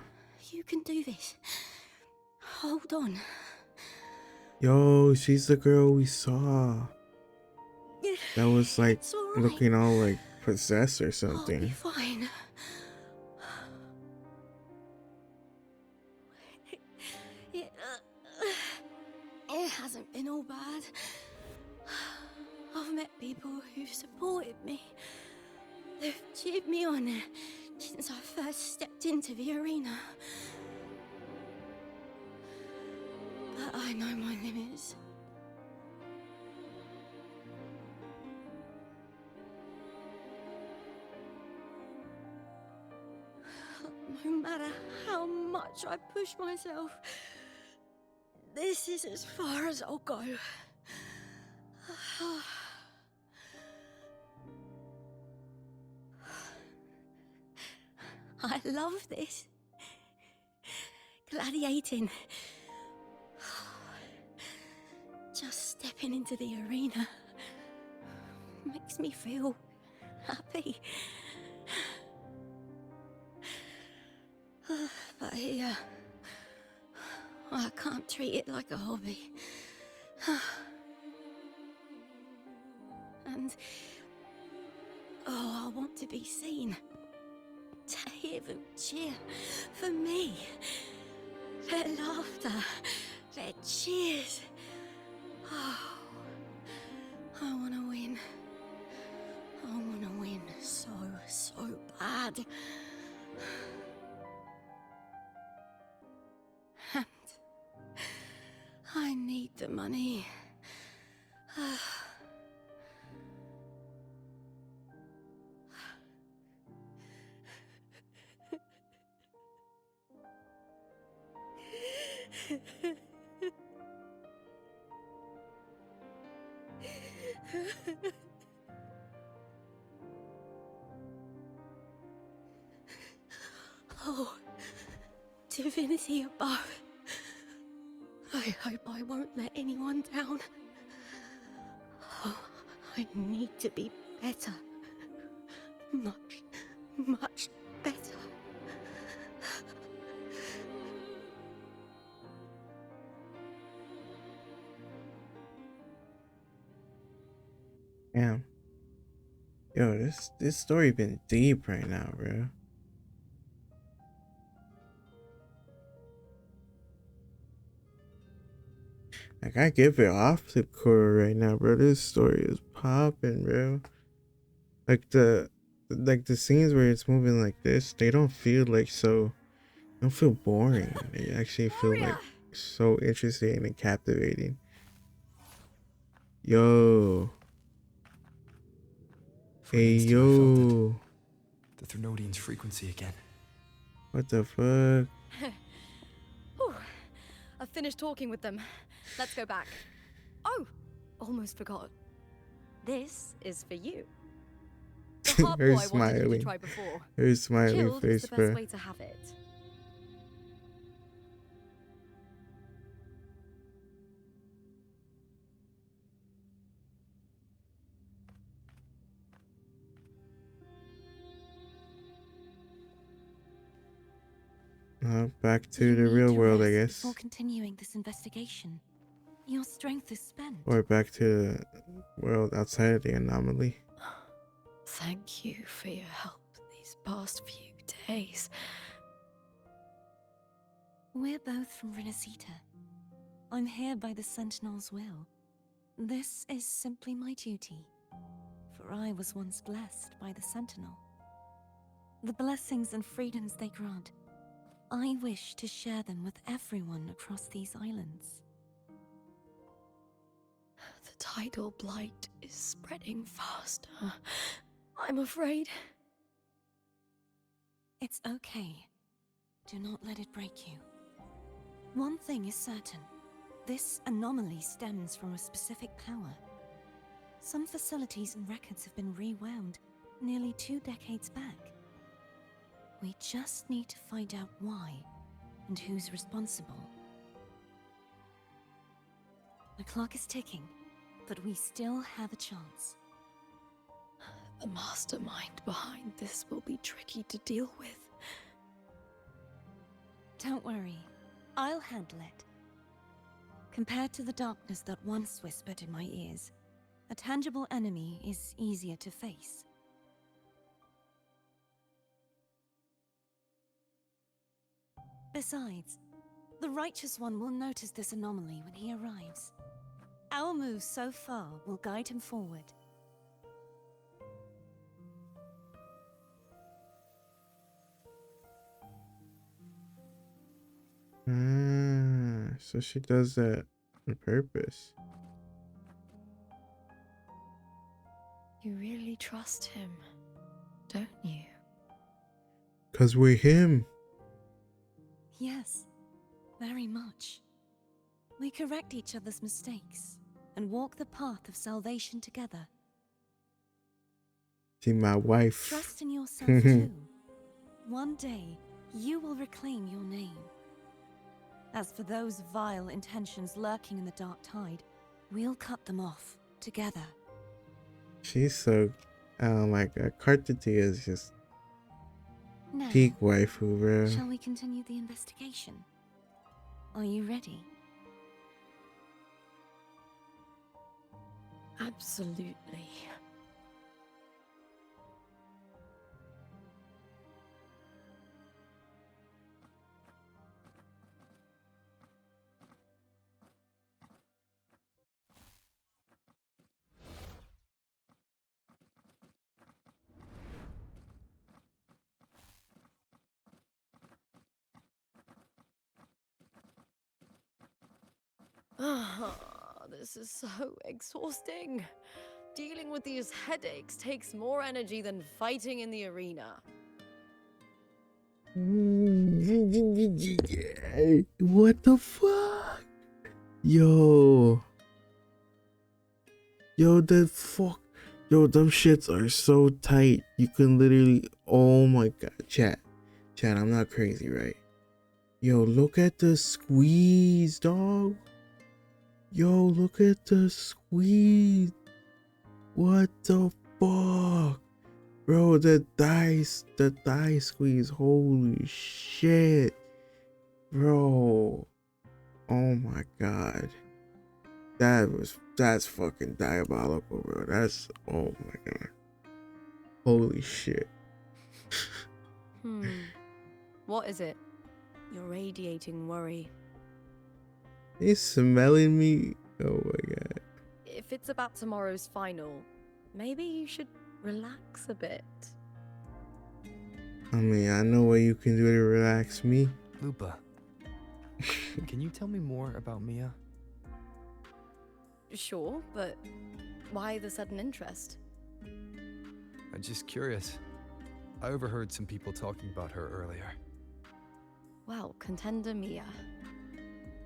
You can do this. Hold on. Yo, she's the girl we saw. That was like It's all right. looking all like possessed or I'll be something. fine. It hasn't been all bad. I've met people who've supported me. They've cheered me on since I first stepped into the arena. But I know my limits. No matter how much I push myself, this is as far as I'll go. I love this. Gladiating. Just stepping into the arena makes me feel happy. But here, I can't treat it like a hobby. And I want to be seen. To hear them cheer for me. Their laughter, their cheers. Oh, I want to win. I want to win so bad. And I need the money. Oh, divinity above. I hope I won't let anyone down. Oh, I need to be better. Much better. Damn. Yo, this story been deep right now, bro. Like I give it off to Kuro right now, bro. This story is popping, bro. Like the scenes where it's moving like this, they don't feel like don't feel boring. They actually feel like so interesting and captivating. Yo. For an Hey instant, I felt it. yo. The Threnodian's frequency again. What the fuck? Whew. I've finished talking with them. Let's go back. Oh, almost forgot. This is for you. The harp Her boy wanted you to smiling. try before. Her smiling Chilled is face, the best bro. way to have it. Back to You the need real to world, I rest guess. Before continuing this investigation. Your strength is spent. Or back to the world outside of the anomaly. Thank you for your help these past few days. We're both from Renacita. I'm here by the Sentinel's will. This is simply my duty. For for I was once blessed by the Sentinel. The blessings and freedoms they grant, I wish to share them with everyone across these islands. The tidal blight is spreading faster. I'm afraid. It's okay. Do not let it break you. One thing is certain. This anomaly stems from a specific power. Some facilities and records have been rewound nearly 2 decades back. We just need to find out why and who's responsible. The clock is ticking, but we still have a chance. The mastermind behind this will be tricky to deal with. Don't worry, I'll handle it. Compared to the darkness that once whispered in my ears, a tangible enemy is easier to face. Besides, the Righteous One will notice this anomaly when he arrives. Our moves so far will guide him forward. So she does that on purpose. You really trust him, don't you? 'Cause we're him. Yes, very much. We correct each other's mistakes and walk the path of salvation together. See, my wife. Trust in yourself too. One day, you will reclaim your name. As for those vile intentions lurking in the dark tide, we'll cut them off together. She's so, oh my god, Cartity is just Now, peak waifu, bro. shall we continue the investigation? Are you ready? Absolutely. This is so exhausting. Dealing with these headaches takes more energy than fighting in the arena. What the fuck? Yo, the fuck. Yo, them shits are so tight. You can literally, oh my god. Chat, I'm not crazy, right? Yo, look at the squeeze, dog. Yo, look at the squeeze. What the fuck? Bro, the thigh squeeze. Holy shit. Bro. Oh my god. That's fucking diabolical, bro. That's, oh my god. Holy shit. What is it? You're radiating worry. He's smelling me. Oh my god. If it's about tomorrow's final, maybe you should relax a bit. I mean, I know what you can do to relax me. Lupa, can you tell me more about Mia? Sure, but why the sudden interest? I'm just curious. I overheard some people talking about her earlier. Well, contender Mia.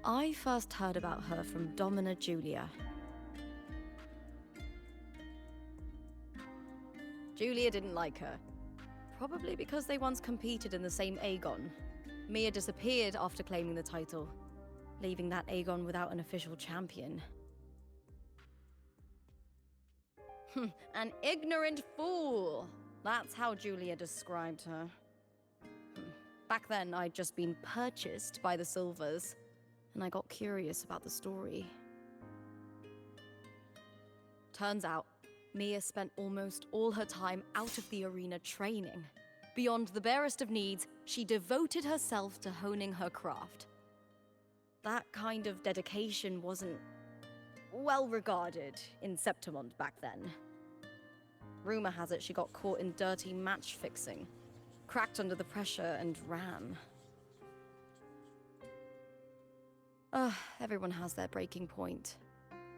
I first heard about her from Domina Julia. Julia didn't like her. Probably because they once competed in the same Aegon. Mia disappeared after claiming the title, leaving that Aegon without an official champion. An ignorant fool! That's how Julia described her. Back then, I'd just been purchased by the Silvers, and I got curious about the story. Turns out, Mia spent almost all her time out of the arena training. Beyond the barest of needs, she devoted herself to honing her craft. That kind of dedication wasn't well regarded in Septimond back then. Rumor has it she got caught in dirty match fixing, cracked under the pressure and ran. Everyone has their breaking point.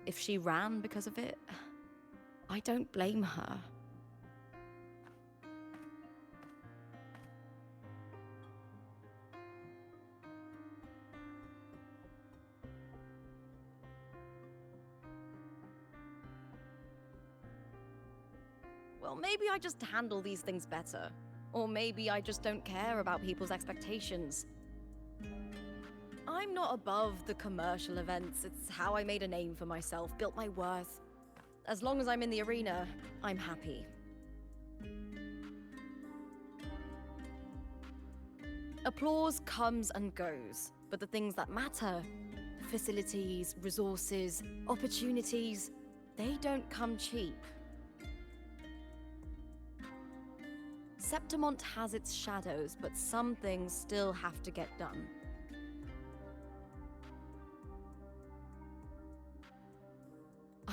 If she ran because of it, I don't blame her. Well, maybe I just handle these things better. Or maybe I just don't care about people's expectations. I'm not above the commercial events. It's how I made a name for myself, built my worth. As long as I'm in the arena, I'm happy. Applause comes and goes, but the things that matter, facilities, resources, opportunities, they don't come cheap. Septimont has its shadows, but some things still have to get done.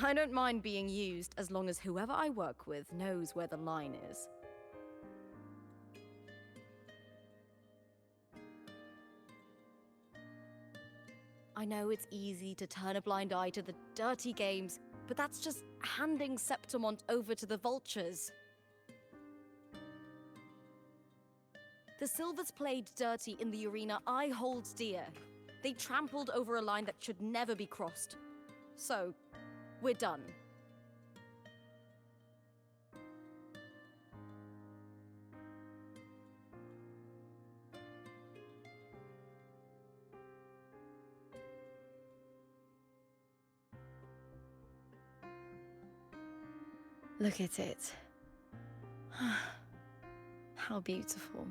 I don't mind being used as long as whoever I work with knows where the line is. I know it's easy to turn a blind eye to the dirty games, but that's just handing Septimont over to the vultures. The Silvers played dirty in the arena I hold dear. They trampled over a line that should never be crossed. So, we're done. Look at it. How beautiful.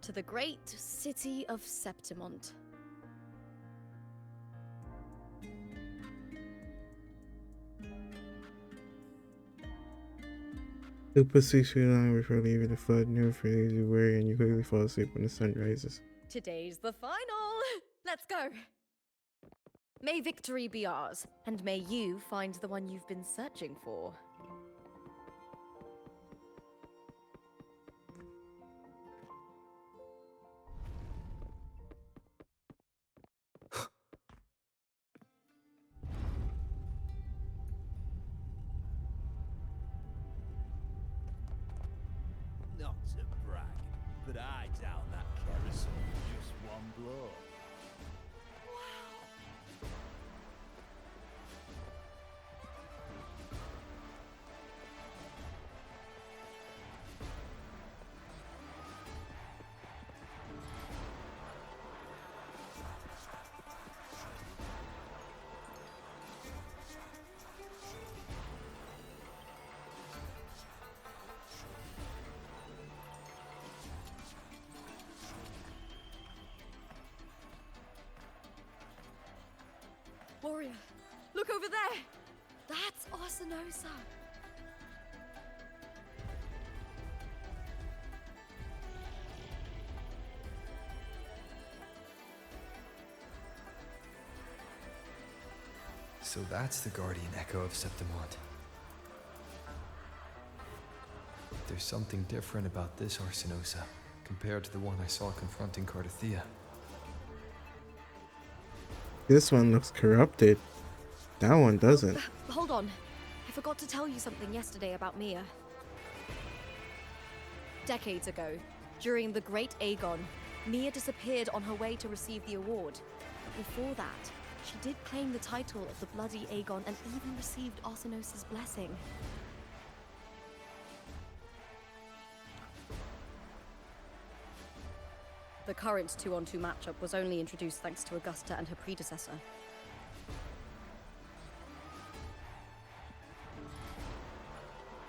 To the great city of Septimont. Lupa 6 feet long before leaving the flood, never for easy weary, and you quickly fall asleep when the sun rises. Today's the final! Let's go! May victory be ours, and may you find the one you've been searching for. Not to brag, but I down that kerosene with just one blow. Warrior, look over there! That's Arsinosa! So that's the guardian echo of Septimont. There's something different about this Arsinosa compared to the one I saw confronting Cardathea. This one looks corrupted. That one doesn't. Hold on. I forgot to tell you something yesterday about Mia. Decades ago, during the Great Aegon, Mia disappeared on her way to receive the award. Before that, she did claim the title of the Bloody Aegon and even received Arsinosa's blessing. The current 2-on-2 matchup was only introduced thanks to Augusta and her predecessor.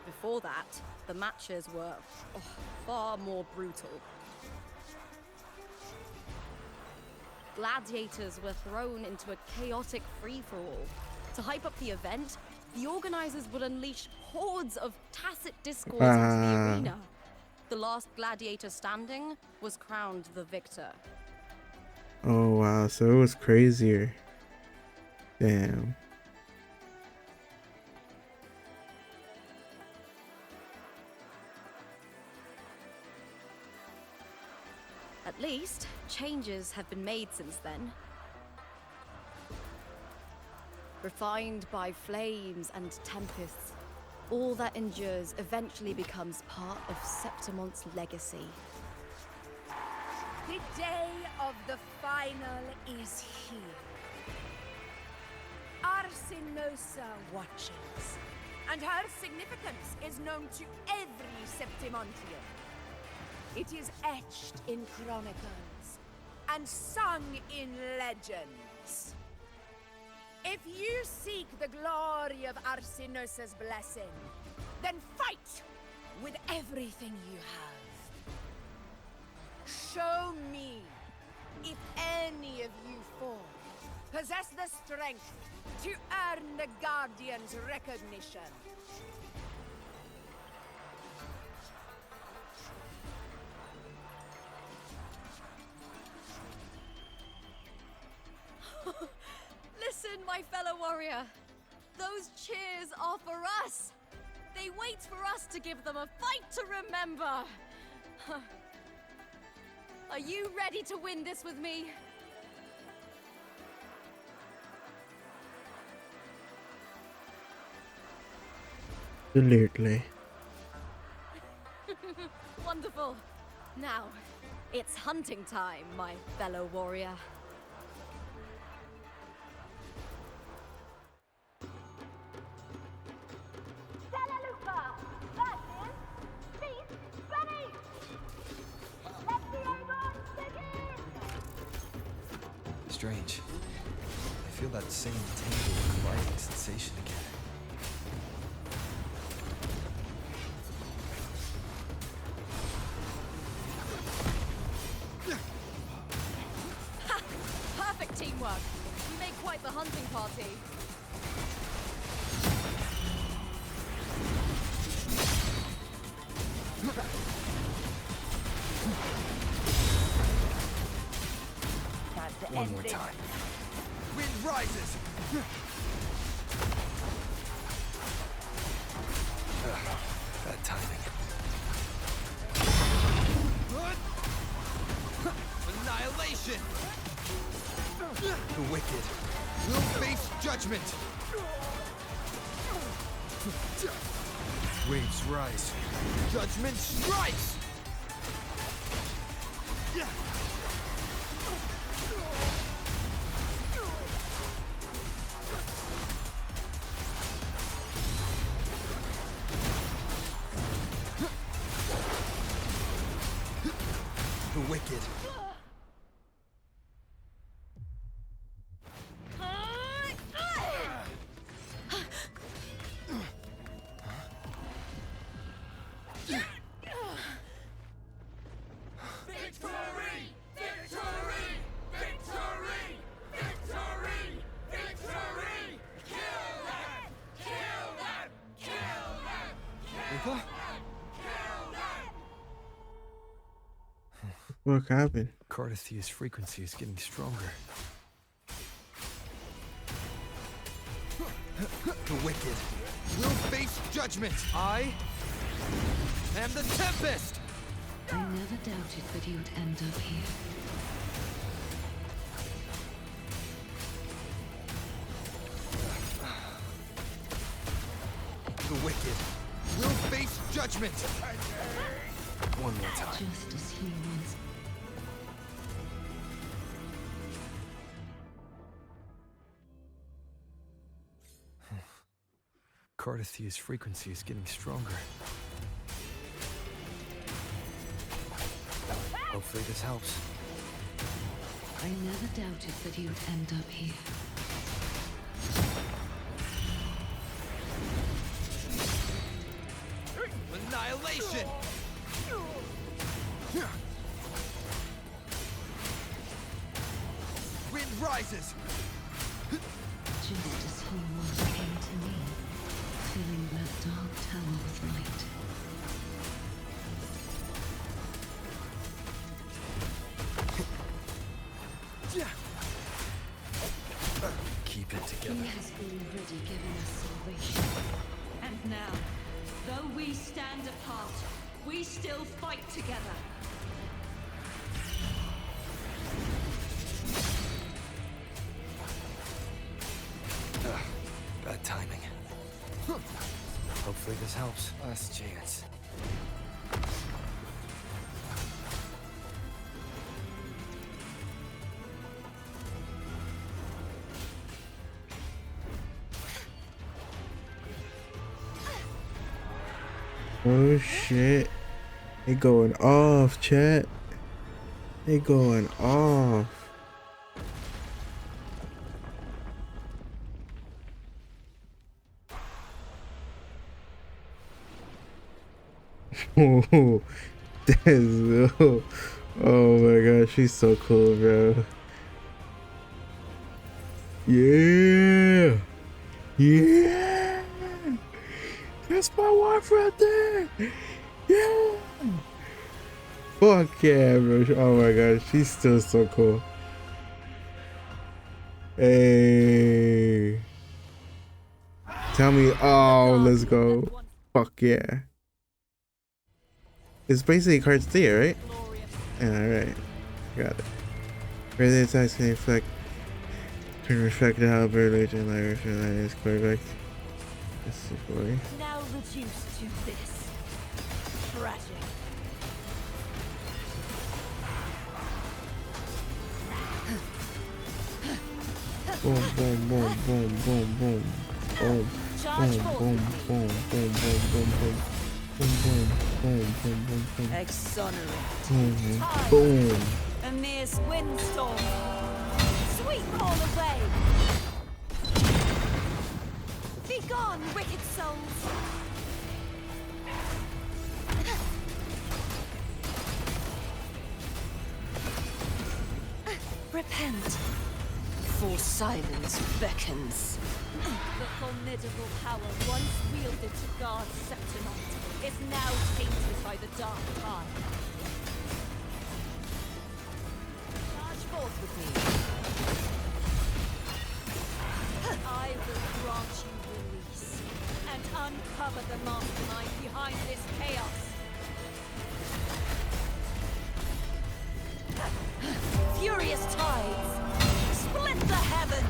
Before that, the matches were far more brutal. Gladiators were thrown into a chaotic free-for-all. To hype up the event, the organizers would unleash hordes of tacit discords into the arena. The last gladiator standing was crowned the victor. Oh wow, so it was crazier. Damn. At least, changes have been made since then. Refined by flames and tempests, all that endures eventually becomes part of Septimon's legacy. The day of the final is here. Arsinosa watches, and her significance is known to every Septimontian. It is etched in chronicles and sung in legends. If you seek the glory of Arsinosa's blessing, then fight with everything you have. Show me if any of you four possess the strength to earn the Guardian's recognition. Listen, my fellow warrior. Those cheers are for us. They wait for us to give them a fight to remember. Are you ready to win this with me? Absolutely. Wonderful. Now, it's hunting time, my fellow warrior. Strange. I feel that same tingling, gliding sensation again. Ha! Perfect teamwork. We make quite the hunting party. One more time. Wind rises! Bad timing. Annihilation! The wicked will face judgment! Waves rise. Judgment strikes! The wicked. What happened? Cardathia's frequency is getting stronger. The wicked will face judgment. I am the Tempest! I never doubted that you'd end up here. The wicked will face judgment. One more time. Just as he was. Cardathia's frequency is getting stronger. Hopefully this helps. I never doubted that you'd end up here. Annihilation! Wind rises! Just as he once came to me, filling that dark tower with light. we stand apart, we still fight together. Bad timing. Hopefully this helps. Last chance. Oh shit. They going off, chat. They going off. Oh, that's oh my god, she's so cool, bro. Yeah. Yeah. That's my wife right there. Yeah. Fuck yeah, bro. Oh my god, she's still so cool. Hey. Tell me, oh, let's go. Fuck yeah. It's basically cards there, right? Yeah, alright. Got it. Further attacks can reflect how Birdwage and Irish and is quarterback. This is boy. Now reduced to this. Tragic. Boom, boom, boom, boom, boom, boom. Boom, boom, boom, boom, boom, boom, boom, boom. Boom, boom, boom, boom, boom, boom. Exonerate. Boom. Amir's windstorm. Sweep all away. Begone, wicked souls. Repent, for silence beckons. The formidable power once wielded to guard Septimont is now tainted by the dark tide. Charge forth with me. I will grant you release and uncover the mastermind behind this chaos. Furious tides, split the heavens.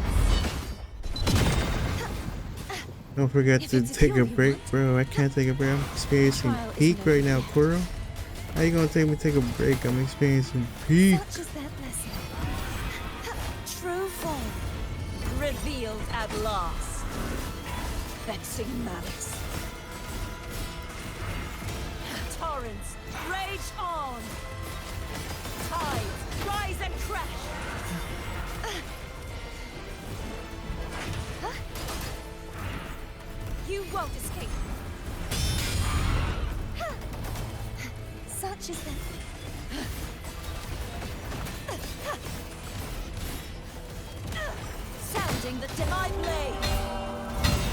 Don't forget to take a break, bro. I can't take a break. I'm experiencing peak right now, Kuro. How you gonna take a break? I'm experiencing peak. Such is their blessing. True form, revealed at last. Vexing malice. Torrents, rage on! Tides, rise and crash! You won't escape! Such is their... Sounding the divine blade!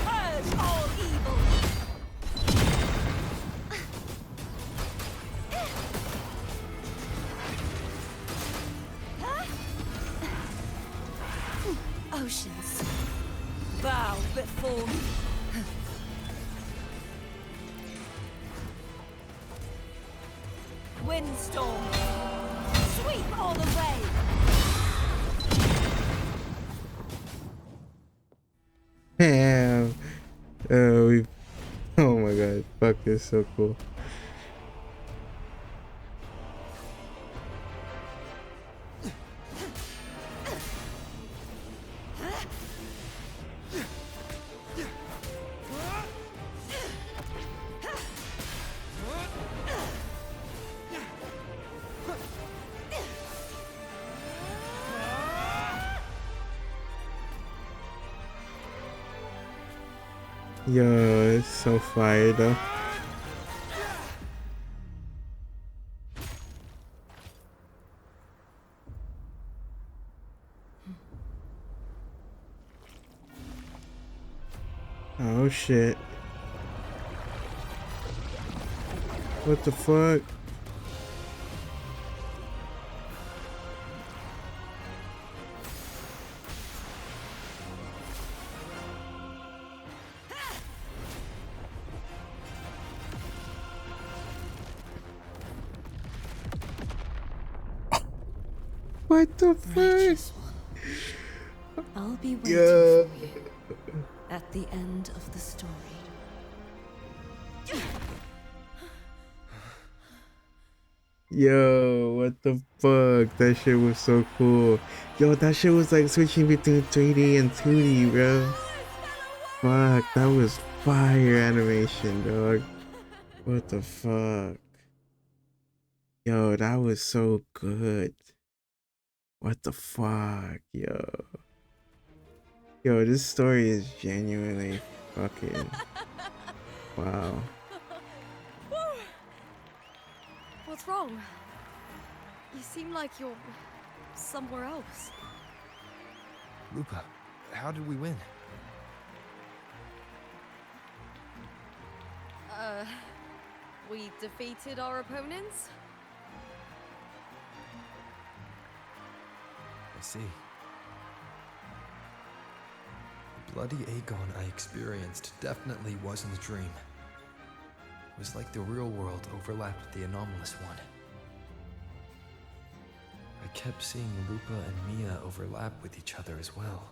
Purge all evil! Oceans, bow before me. Windstorm! Sweep all the way! Damn. Oh my god. Fuck, this is so cool. Yo, it's so fire though. Oh shit. What the fuck? What the fuck? Righteous one. I'll be waiting Yeah. for you at the end of the story. Yo, what the fuck? That shit was so cool. Yo, that shit was like switching between 3D and 2D, bro. Fuck, that was fire animation, dog. What the fuck? Yo, that was so good. What the fuck, yo. Yo, this story is genuinely fucking wow. What's wrong? You seem like you're somewhere else. Lupa, how did we win? We defeated our opponents? I see. The bloody Aegon I experienced definitely wasn't a dream. It was like the real world overlapped with the anomalous one. I kept seeing Lupa and Mia overlap with each other as well.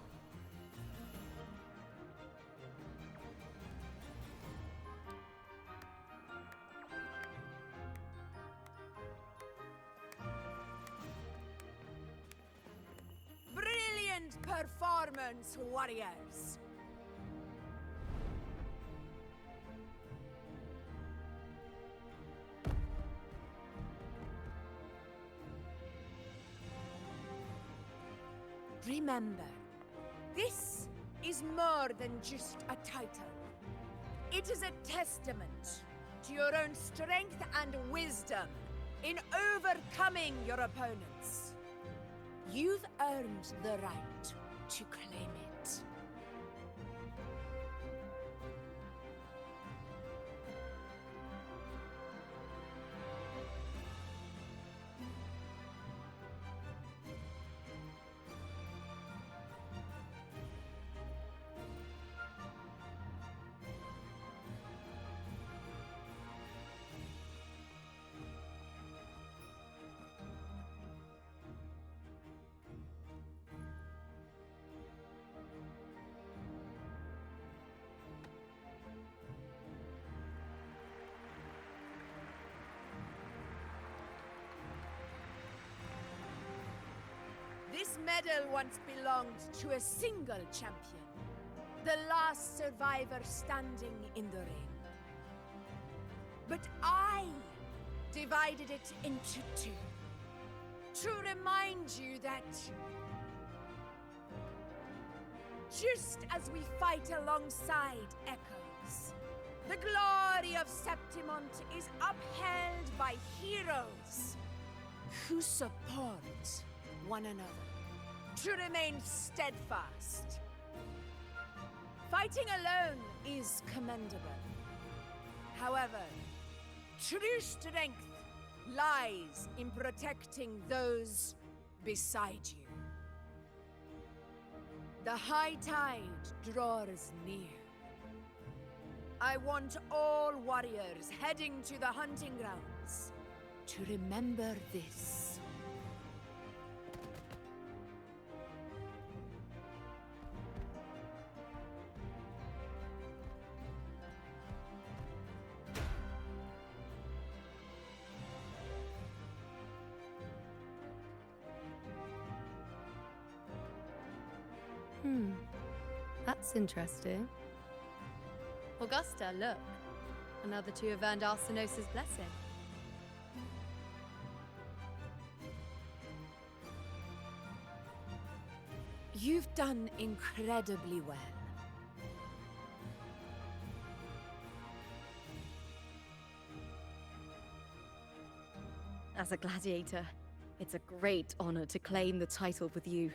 Brilliant performance, warriors! Remember, this is more than just a title. It is a testament to your own strength and wisdom in overcoming your opponents. You've earned the right to claim it. This medal once belonged to a single champion, the last survivor standing in the ring. But I divided it into two, to remind you that just as we fight alongside echoes, the glory of Septimont is upheld by heroes who support one another, to remain steadfast. Fighting alone is commendable. However, true strength lies in protecting those beside you. The high tide draws near. I want all warriors heading to the hunting grounds to remember this. That's interesting. Augusta, look. Another two have earned Arsenos's blessing. You've done incredibly well. As a gladiator, it's a great honor to claim the title with you.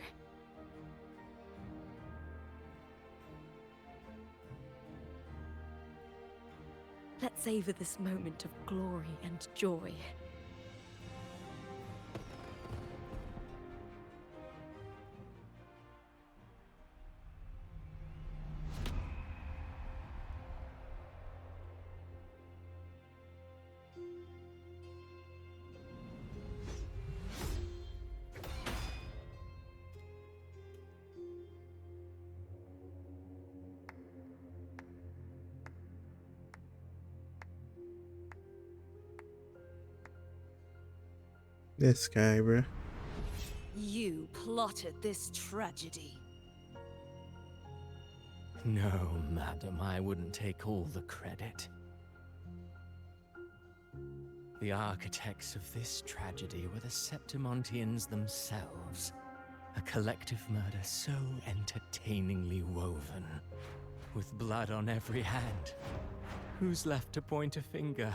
Let's savor this moment of glory and joy. This guy, bruh. You plotted this tragedy. No, madam, I wouldn't take all the credit. The architects of this tragedy were the Septimontians themselves. A collective murder so entertainingly woven, with blood on every hand. Who's left to point a finger?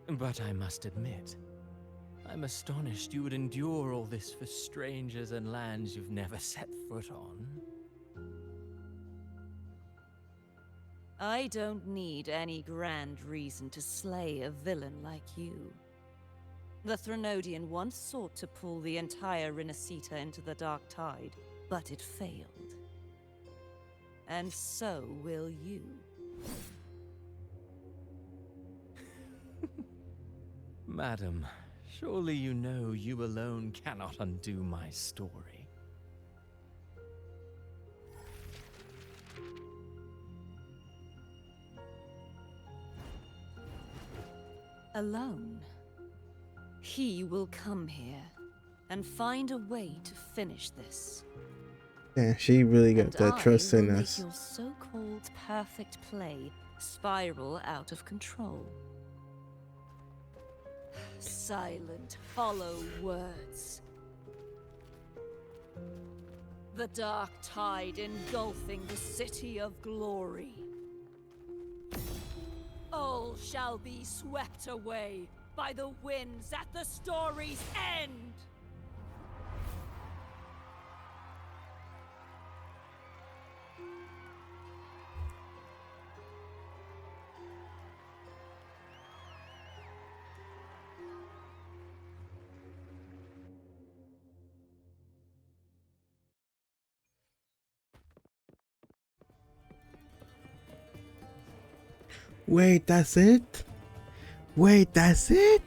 But I must admit, I'm astonished you would endure all this for strangers and lands you've never set foot on. I don't need any grand reason to slay a villain like you. The Threnodian once sought to pull the entire Rinascita into the Dark Tide, but it failed. And so will you. Madam, surely you know you alone cannot undo my story. Alone. He will come here and find a way to finish this. Yeah, she really got And that trust in will us. make your so-called perfect play spiral out of control. Silent, hollow words. The dark tide engulfing the city of glory. All shall be swept away by the winds at the story's end. Wait, that's it? Wait, that's it?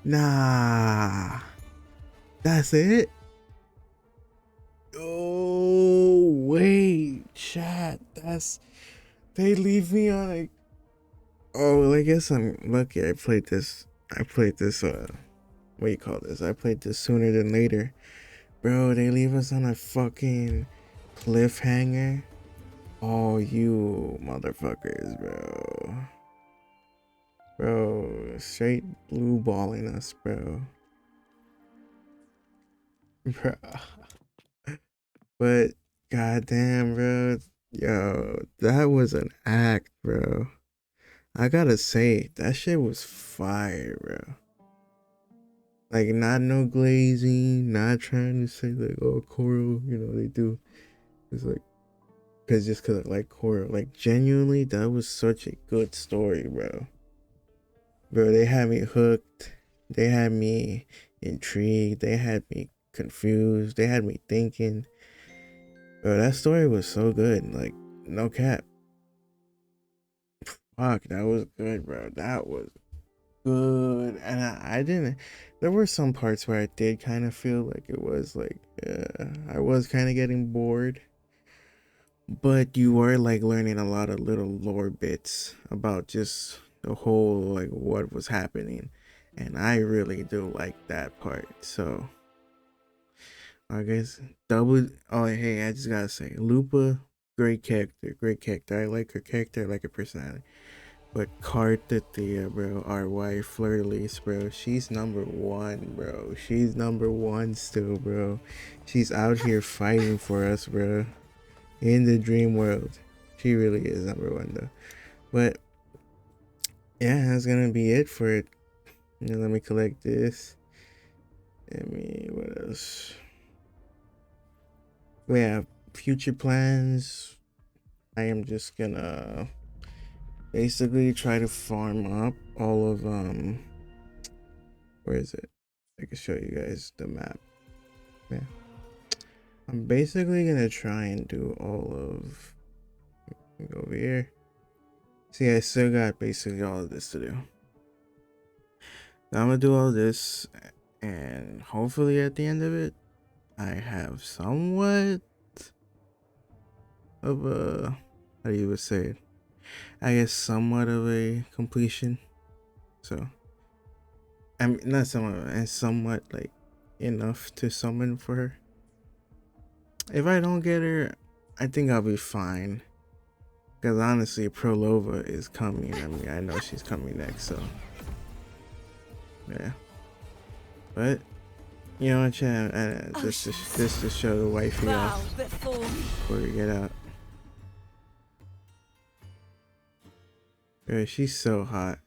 Nah. That's it? Oh, wait, chat. That's... They leave me on a... Oh, well, I guess I'm lucky I played this, what do you call this? I played this sooner than later. Bro, they leave us on a fucking cliffhanger. Oh, you motherfuckers, bro. Bro, straight blue balling us, bro. Bro. But, goddamn, bro. Yo, that was an act, bro. I gotta say, that shit was fire, bro. Like, not no glazing, not trying to say, like, oh, Coral, you know, they do. It's like, cause I like Coral. Like, genuinely, that was such a good story, bro. Bro, they had me hooked. They had me intrigued. They had me confused. They had me thinking. Bro, that story was so good. Like, no cap. Fuck, that was good, bro. That was good. And I didn't... There were some parts where I did kind of feel like it was like... I was kind of getting bored. But you were like learning a lot of little lore bits about just the whole, like, what was happening. And I really do like that part. So, I guess oh, hey, I just gotta say, Lupa, great character. I like her character, I like her personality. But Carta Thea, bro, our wife, Fleurdelys, bro, she's number one, bro. She's number one still, bro. She's out here fighting for us, bro. In the dream world. She really is number one, though. But, yeah, that's gonna be it for it. Now, let me collect this. What else? We have future plans. I am just gonna basically try to farm up all of where is it? I can show you guys the map. Yeah, I'm basically gonna try and do all of, go over here. See, I still got basically all of this to do. Now I'm gonna do all this, and hopefully at the end of it I have somewhat of a, how do you would say it, I guess somewhat of a completion. So I mean, not somewhat, and somewhat like enough to summon for her. If I don't get her, I think I'll be fine. Because honestly, Prolova is coming. I mean, I know she's coming next, so yeah. But you know what, Chad? Just to show the wifey off before we get out. Girl, she's so hot.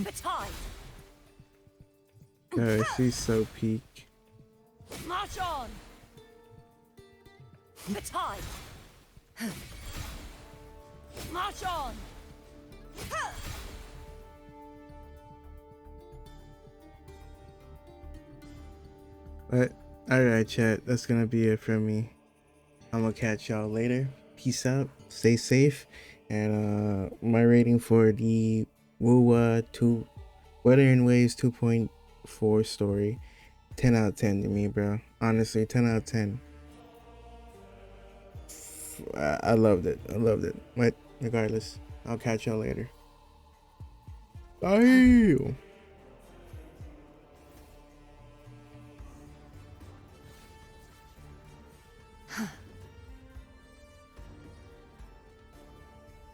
The tide. Girl, she's so peak. March on. The tide. March on. But alright, chat, that's gonna be it for me. I'm gonna catch y'all later. Peace out, stay safe, and my rating for the Wuwa 2 Wuthering Waves 2.4 story, 10 out of 10 to me, bro. Honestly, 10 out of 10. I loved it. I loved it. But regardless, I'll catch y'all later. Bye.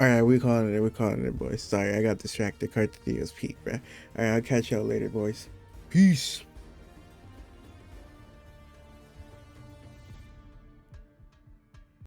Alright, we calling it, boys. Sorry, I got distracted. Cartadillo's peak, bro. Alright, I'll catch y'all later, boys. Peace.